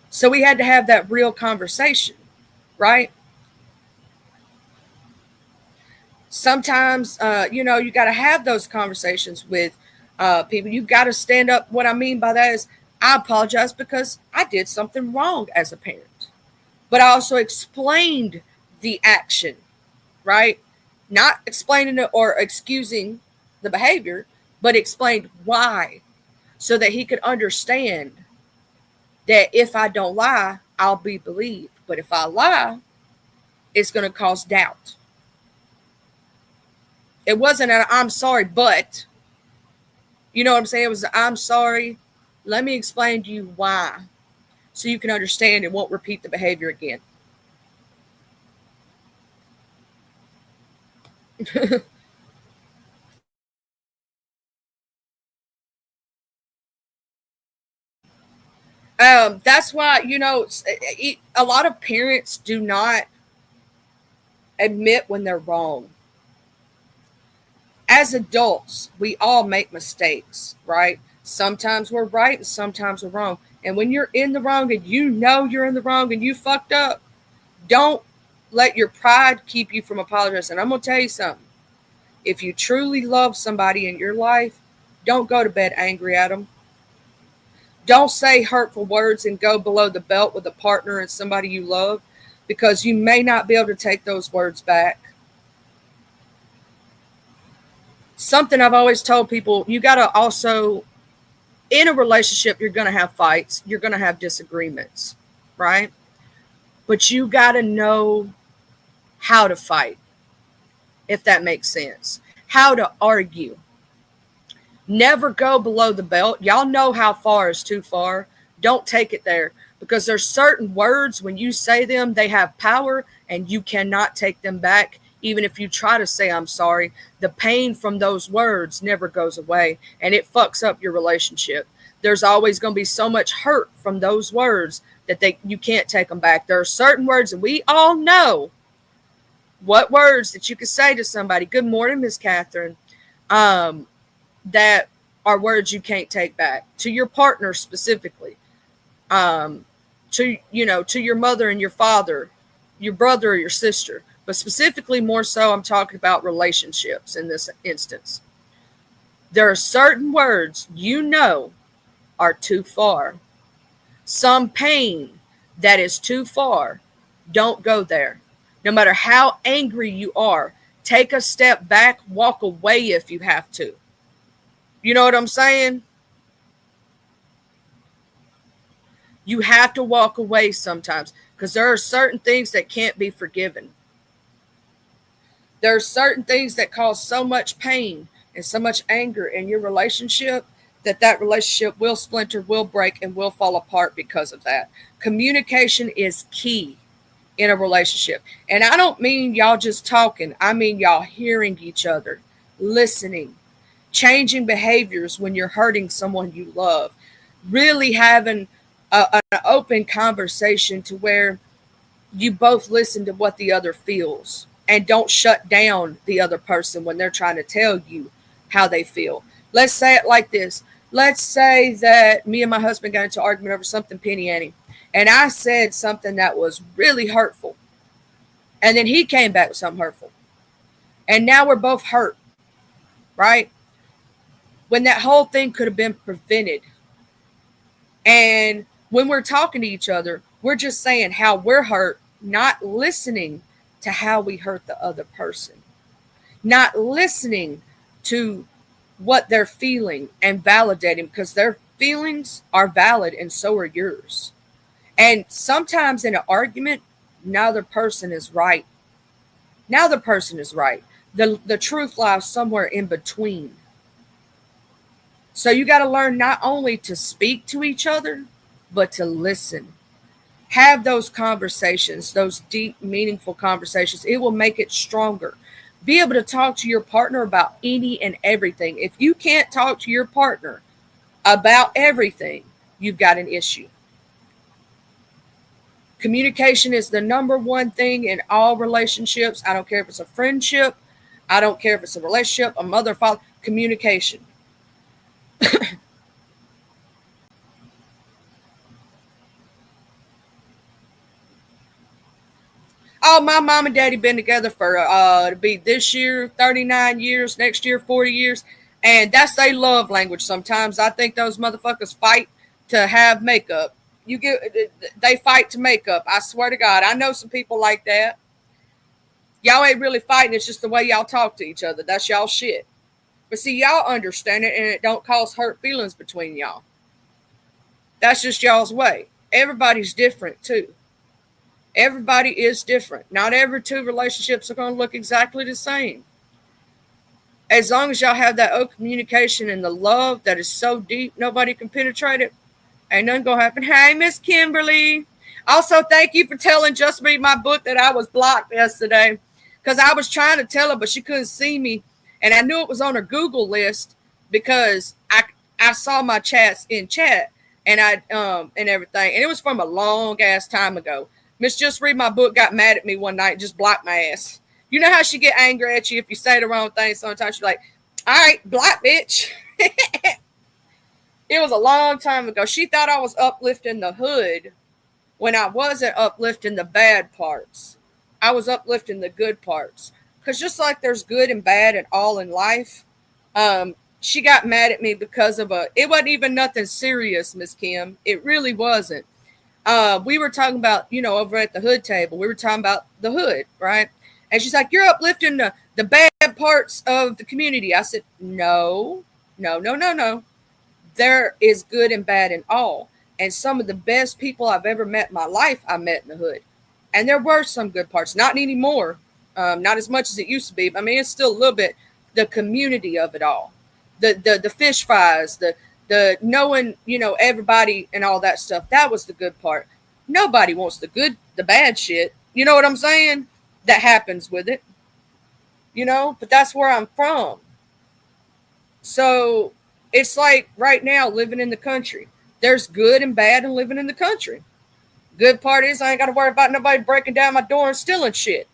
S1: So we had to have that real conversation, right? Sometimes, you got to have those conversations with people. You got to stand up. What I mean by that is, I apologize because I did something wrong as a parent. But I also explained the action, right? Not explaining it or excusing the behavior, but explained why, so that he could understand that if I don't lie, I'll be believed. But if I lie, it's going to cause doubt. It wasn't an I'm sorry, but, you know what I'm saying? It was I'm sorry. Let me explain to you why, so you can understand and won't repeat the behavior again. That's why, a lot of parents do not admit when they're wrong. As adults, we all make mistakes, right? Sometimes we're right and sometimes we're wrong. And when you're in the wrong and you know you're in the wrong and you fucked up, don't let your pride keep you from apologizing. I'm going to tell you something. If you truly love somebody in your life, don't go to bed angry at them. Don't say hurtful words and go below the belt with a partner and somebody you love, because you may not be able to take those words back. Something I've always told people, you got to also, in a relationship, you're going to have fights. You're going to have disagreements, right? But you got to know how to fight, if that makes sense. How to argue. Never go below the belt. Y'all know how far is too far. Don't take it there, because there's certain words, when you say them, they have power and you cannot take them back. Even if you try to say I'm sorry, the pain from those words never goes away, and it fucks up your relationship. There's always going to be so much hurt from those words that you can't take them back. There are certain words, and we all know what words that you can say to somebody. Good morning, Miss Catherine. That are words you can't take back, to your partner specifically, to your mother and your father, your brother or your sister, but specifically more so I'm talking about relationships in this instance. There are certain words are too far. Some pain that is too far, don't go there. No matter how angry you are, take a step back, walk away if you have to. You know what I'm saying? You have to walk away sometimes because there are certain things that can't be forgiven. There are certain things that cause so much pain and so much anger in your relationship that that relationship will splinter, will break, and will fall apart because of that. Communication is key in a relationship. And I don't mean y'all just talking, I mean y'all hearing each other, listening, changing behaviors when you're hurting someone you love, really having an open conversation to where you both listen to what the other feels and don't shut down the other person when they're trying to tell you how they feel. Let's say it like this. Let's say that me and my husband got into an argument over something penny ante, and I said something that was really hurtful. And then he came back with something hurtful. And now we're both hurt, right? When that whole thing could have been prevented. And when we're talking to each other, we're just saying how we're hurt, not listening to how we hurt the other person, not listening to what they're feeling and validating because their feelings are valid and so are yours. And sometimes in an argument, neither person is right. Neither person is right. The truth lies somewhere in between. So you got to learn not only to speak to each other, but to listen. Have those conversations, those deep, meaningful conversations. It will make it stronger. Be able to talk to your partner about any and everything. If you can't talk to your partner about everything, you've got an issue. Communication is the number one thing in all relationships. I don't care if it's a friendship. I don't care if it's a relationship, a mother, father. Communication. Oh, my mom and daddy been together for to be this year 39 years, next year 40 years, and that's their love language. Sometimes I think those motherfuckers fight to have makeup. They fight to make up. I swear to God, I know some people like that. Y'all ain't really fighting. It's just the way y'all talk to each other. That's y'all shit. But see, y'all understand it, and it don't cause hurt feelings between y'all. That's just y'all's way. Everybody's different too. Everybody is different. Not every two relationships are going to look exactly the same. As long as y'all have that open communication and the love that is so deep, nobody can penetrate it. Ain't nothing going to happen. Hey, Miss Kimberly. Also, thank you for telling Just Read My Book that I was blocked yesterday because I was trying to tell her, but she couldn't see me. And I knew it was on her Google list because I saw my chats in chat and and everything. And it was from a long ass time ago. Miss Just Read My Book got mad at me one night and just blocked my ass. You know how she get angry at you if you say the wrong thing sometimes? She's like, all right, block, bitch. It was a long time ago. She thought I was uplifting the hood when I wasn't uplifting the bad parts. I was uplifting the good parts. Because just like there's good and bad and all in life, she got mad at me because of it wasn't even nothing serious, Miss Kim. It really wasn't. We were talking about, over at the hood table, we were talking about the hood, right? And she's like, you're uplifting the bad parts of the community. I said, no. There is good and bad in all. And some of the best people I've ever met in my life, I met in the hood. And there were some good parts, not anymore, not as much as it used to be. I mean, it's still a little bit the community of it all, the fish fries, the knowing, everybody and all that stuff. That was the good part. Nobody wants the bad shit. You know what I'm saying? That happens with it, but that's where I'm from. So it's like right now living in the country. There's good and bad in living in the country. Good part is I ain't got to worry about nobody breaking down my door and stealing shit.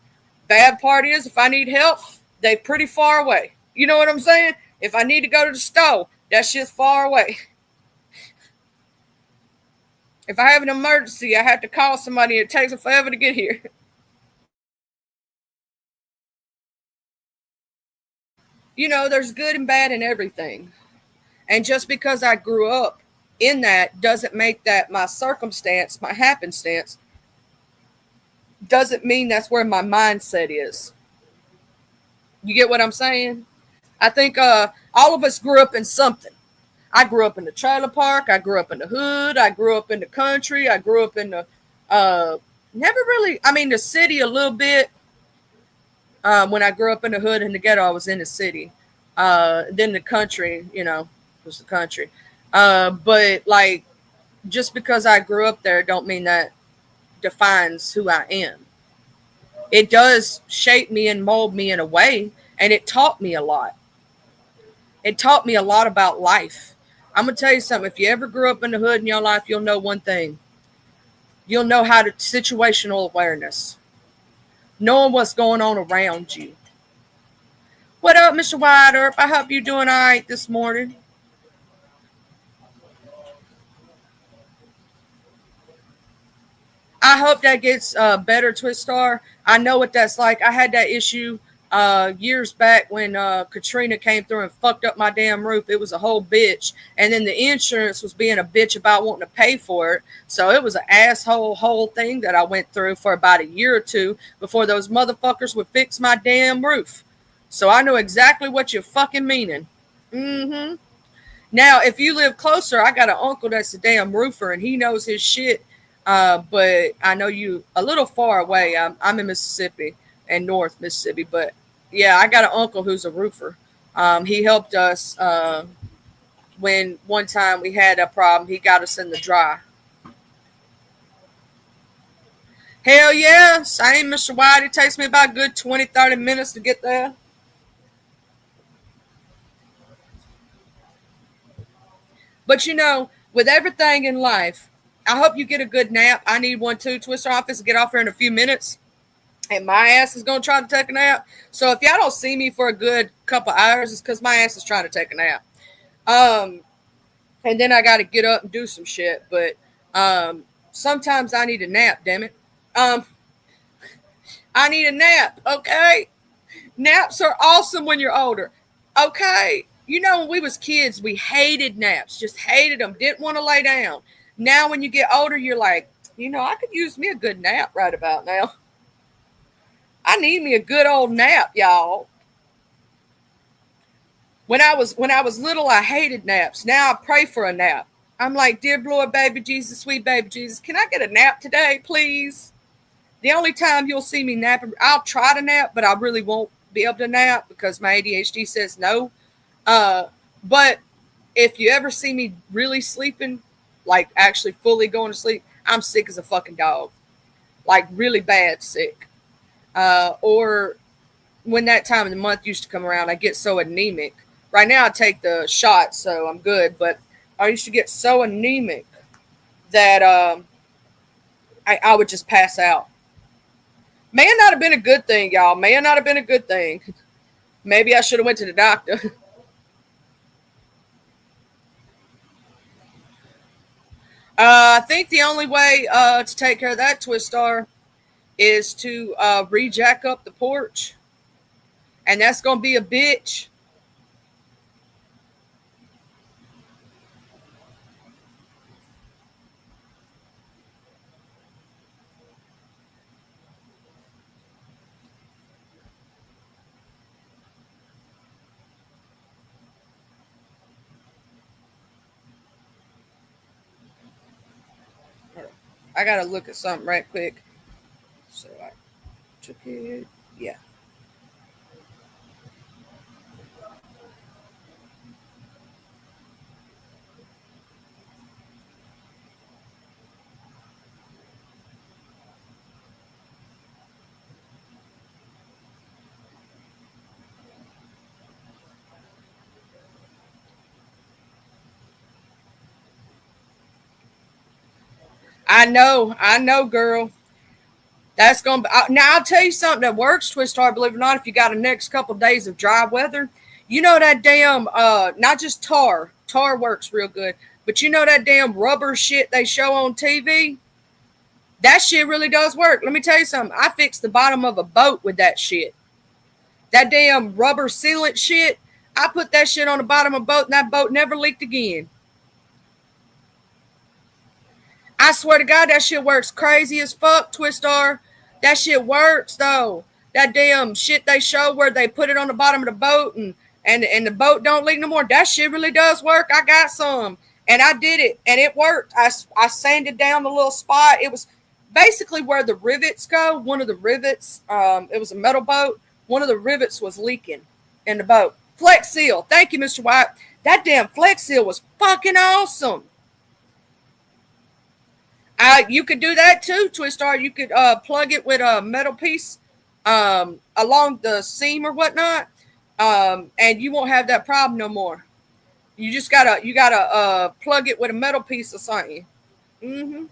S1: Bad part is if I need help, they pretty far away. You know what I'm saying? If I need to go to the store, that shit's far away. If I have an emergency, I have to call somebody. It takes them forever to get here. There's good and bad in everything. And just because I grew up in that doesn't make that my circumstance, my happenstance, doesn't mean that's where my mindset is. You get what I'm saying? I think all of us grew up in something. I grew up in the trailer park. I grew up in the hood. I grew up in the country. I grew up in the never really. I mean, the city a little bit. When I grew up in the hood and the ghetto, I was in the city. Then the country, was the country. But like, just because I grew up there, don't mean that defines who I am. It does shape me and mold me in a way, and it taught me a lot. It taught me a lot about life. I'm gonna tell you something. If you ever grew up in the hood in your life, you'll know one thing. You'll know how to situational awareness, knowing what's going on around you. What up, Mr. Wide Earp? I hope you're doing all right this morning. I hope that gets better, Twistar. I know what that's like. I had that issue years back when Katrina came through and fucked up my damn roof. It was a whole bitch. And then the insurance was being a bitch about wanting to pay for it. So it was an asshole whole thing that I went through for about a year or two before those motherfuckers would fix my damn roof. So I know exactly what you're fucking meaning. Mm-hmm. Now, if you live closer, I got an uncle that's a damn roofer and he knows his shit. But I know you a little far away. I'm in Mississippi and North Mississippi, but yeah, I got an uncle who's a roofer. He helped us when one time we had a problem. He got us in the dry. Hell yeah, same, Mr. White. It takes me about a good 20, 30 minutes to get there. But with everything in life, I hope you get a good nap. I need one too. Twister office, get off here in a few minutes. And my ass is going to try to take a nap. So if y'all don't see me for a good couple hours, it's because my ass is trying to take a nap. And then I got to get up and do some shit. But sometimes I need a nap, damn it. I need a nap, okay? Naps are awesome when you're older, okay? When we was kids, we hated naps, just hated them, didn't want to lay down. Now when you get older, you're like, I could use me a good nap right about now. I need me a good old nap, y'all. When I was little, I hated naps. Now I pray for a nap. I'm like, dear Lord, baby Jesus, sweet baby Jesus, can I get a nap today, please? The only time you'll see me napping, I'll try to nap, but I really won't be able to nap because my ADHD says no. But if you ever see me really sleeping, like actually fully going to sleep, I'm sick as a fucking dog. Like really bad sick. Or when that time of the month used to come around, I get so anemic. Right now I take the shot, so I'm good. But I used to get so anemic that I would just pass out. May not have been a good thing, y'all. May not have been a good thing. Maybe I should have went to the doctor. I think the only way to take care of that, Twistar, is to rejack up the porch. And that's going to be a bitch. I got to look at something right quick. So I took it. Yeah. I know, girl. That's going to be. Now, I'll tell you something that works, Twistar, believe it or not, if you got a next couple of days of dry weather. That damn, not just tar. Tar works real good. But that damn rubber shit they show on TV? That shit really does work. Let me tell you something. I fixed the bottom of a boat with that shit. That damn rubber sealant shit. I put that shit on the bottom of a boat and that boat never leaked again. I swear to God, that shit works crazy as fuck, Twistar. That shit works though. That damn shit they show where they put it on the bottom of the boat and and the boat don't leak no more. That shit really does work. I got some, and I did it, and it worked. I sanded down the little spot. It was basically where the rivets go. One of the rivets, it was a metal boat. One of the rivets was leaking in the boat. Flex Seal. Thank you, Mr. White. That damn Flex Seal was fucking awesome. You could do that too, Twistar. You could plug it with a metal piece along the seam or whatnot, and you won't have that problem no more. You just gotta plug it with a metal piece or something. Mm-hmm.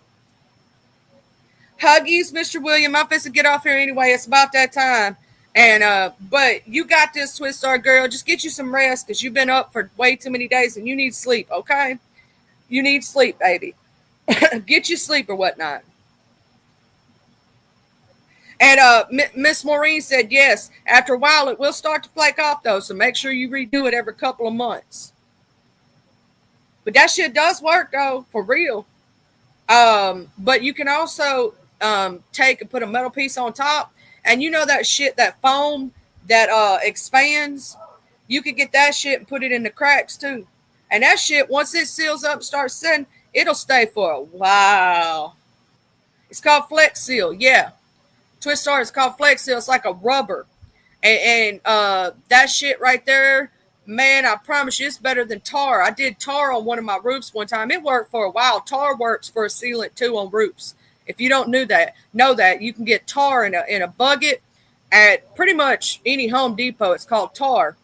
S1: Huggies, Mr. William. I'm supposed to get off here anyway. It's about that time. And but you got this, Twistar girl. Just get you some rest because you've been up for way too many days and you need sleep. Okay, you need sleep, baby. Get you sleep or whatnot. And Miss Maureen said yes. After a while, it will start to flake off though, so make sure you redo it every couple of months. But that shit does work though, for real. But you can also take and put a metal piece on top, and you know that shit, that foam that expands. You could get that shit and put it in the cracks too. And that shit, once it seals up and starts setting, it'll stay for a while. It's called Flex Seal. Yeah. Twistar is called Flex Seal. It's like a rubber. And that shit right there, man, I promise you it's better than tar. I did tar on one of my roofs one time. It worked for a while. Tar works for a sealant too on roofs. If you don't know that, you can get tar in a bucket at pretty much any Home Depot. It's called tar.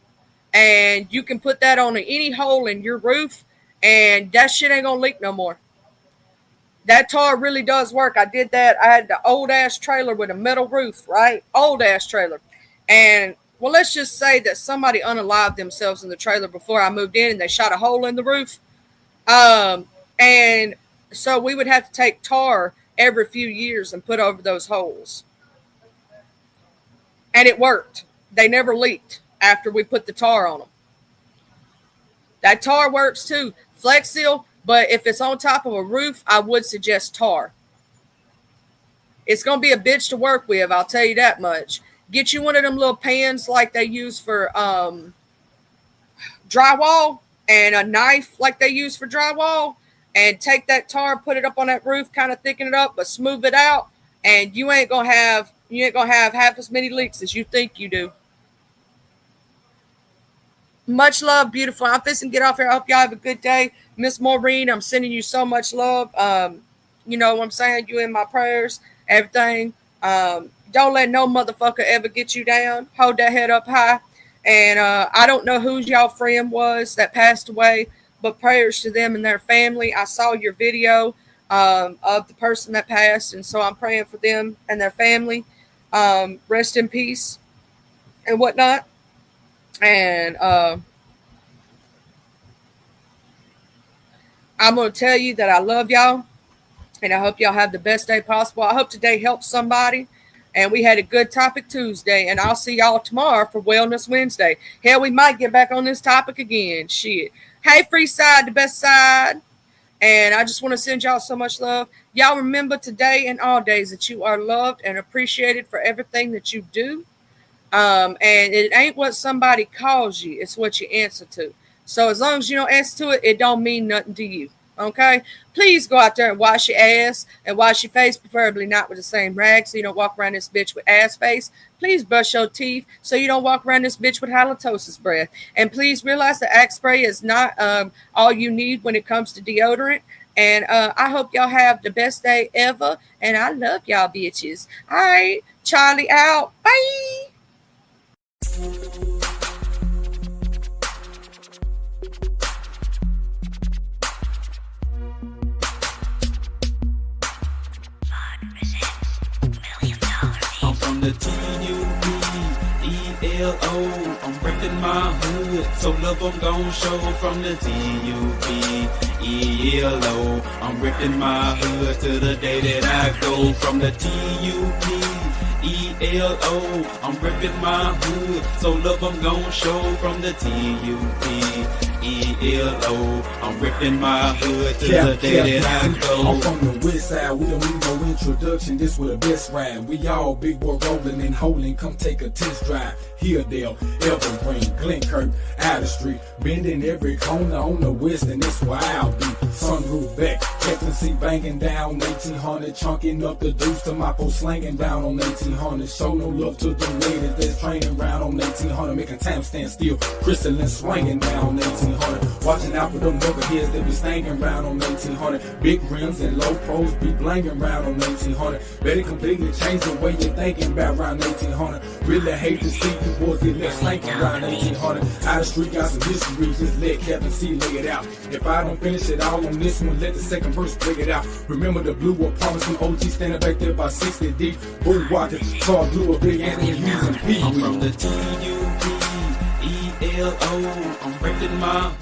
S1: And you can put that on any hole in your roof, and that shit ain't gonna leak no more. That tar really does work. I did that. I had the old ass trailer with a metal roof, right? Old ass trailer. And well, let's just say that somebody unalived themselves in the trailer before I moved in and they shot a hole in the roof. And so we would have to take tar every few years and put over those holes. And it worked. They never leaked after we put the tar on them. That tar works too. Flex Seal, but if it's on top of a roof, I would suggest tar. It's going to be a bitch to work with, I'll tell you that much. Get you one of them little pans like they use for drywall, and a knife like they use for drywall, and take that tar, put it up on that roof, kind of thicken it up, but smooth it out, and you ain't gonna have half as many leaks as you think you do. Much love, beautiful. I'm fixing to get off here. I hope y'all have a good day. Miss Maureen, I'm sending you so much love. You know what I'm saying? You in my prayers, everything. Don't let no motherfucker ever get you down. Hold that head up high. And I don't know who y'all friend was that passed away, but prayers to them and their family. I saw your video of the person that passed, and so I'm praying for them and their family. Rest in peace and whatnot. And I'm going to tell you that I love y'all, and I hope y'all have the best day possible. I hope today helps somebody, and we had a good topic Tuesday, and I'll see y'all tomorrow for Wellness Wednesday. Hell, we might get back on this topic again. Shit. Hey, free side, the best side. And I just want to send y'all so much love. Y'all remember today and all days that you are loved and appreciated for everything that you do. And it ain't what somebody calls you, it's what you answer to. So as long as you don't answer to it, it don't mean nothing to you. Okay? Please go out there and wash your ass and wash your face, preferably not with the same rag, so you don't walk around this bitch with ass face. Please brush your teeth so you don't walk around this bitch with halitosis breath. And please realize that Axe spray is not all you need when it comes to deodorant. And I hope y'all have the best day ever. And I love y'all bitches. All right. Charlie out. Bye.
S2: I'm from the T-U-B-E-L-O. I'm reppin' my hood, so love I'm gon' show. From the T-U-B-E-L-O. I'm reppin' my hood till the day that I go. From the T-U-B E-L-O, I'm reppin' my hood, so love I'm gon' show from the T-U-P-E-L-O, I'm reppin' my hood to the day that I go.
S3: I'm from the west side, we don't need no introduction, this was the best ride. We all big boy rolling and holding, come take a test drive. Hilldale, Evergreen, Glenkirk, Outer Street, bending every corner on the west, and that's where I'll be. Sunroof back, Captain C banging down 1800, chunking up the deuce to my post slanging down on 1800. Show no love to the ladies that's training round on 1800, making time stand still, crystalline swinging down on 1800. Watching out for them knuckleheads that be stanging round on 1800. Big rims and low pros be blanging round on 1800. Better completely change the way you're thinking about round 1800. Really hate to see you boys get left slanking around 1800. Out the street got some history, just let Captain C lay it out. If I don't finish it all on this one, let the second verse break it out. Remember the blue were promising OG standing back there by 60 deep. Bull walking, saw blue a big Anthony using P.
S2: I'm from the T-U-P-E-L-O, I'm reppin' my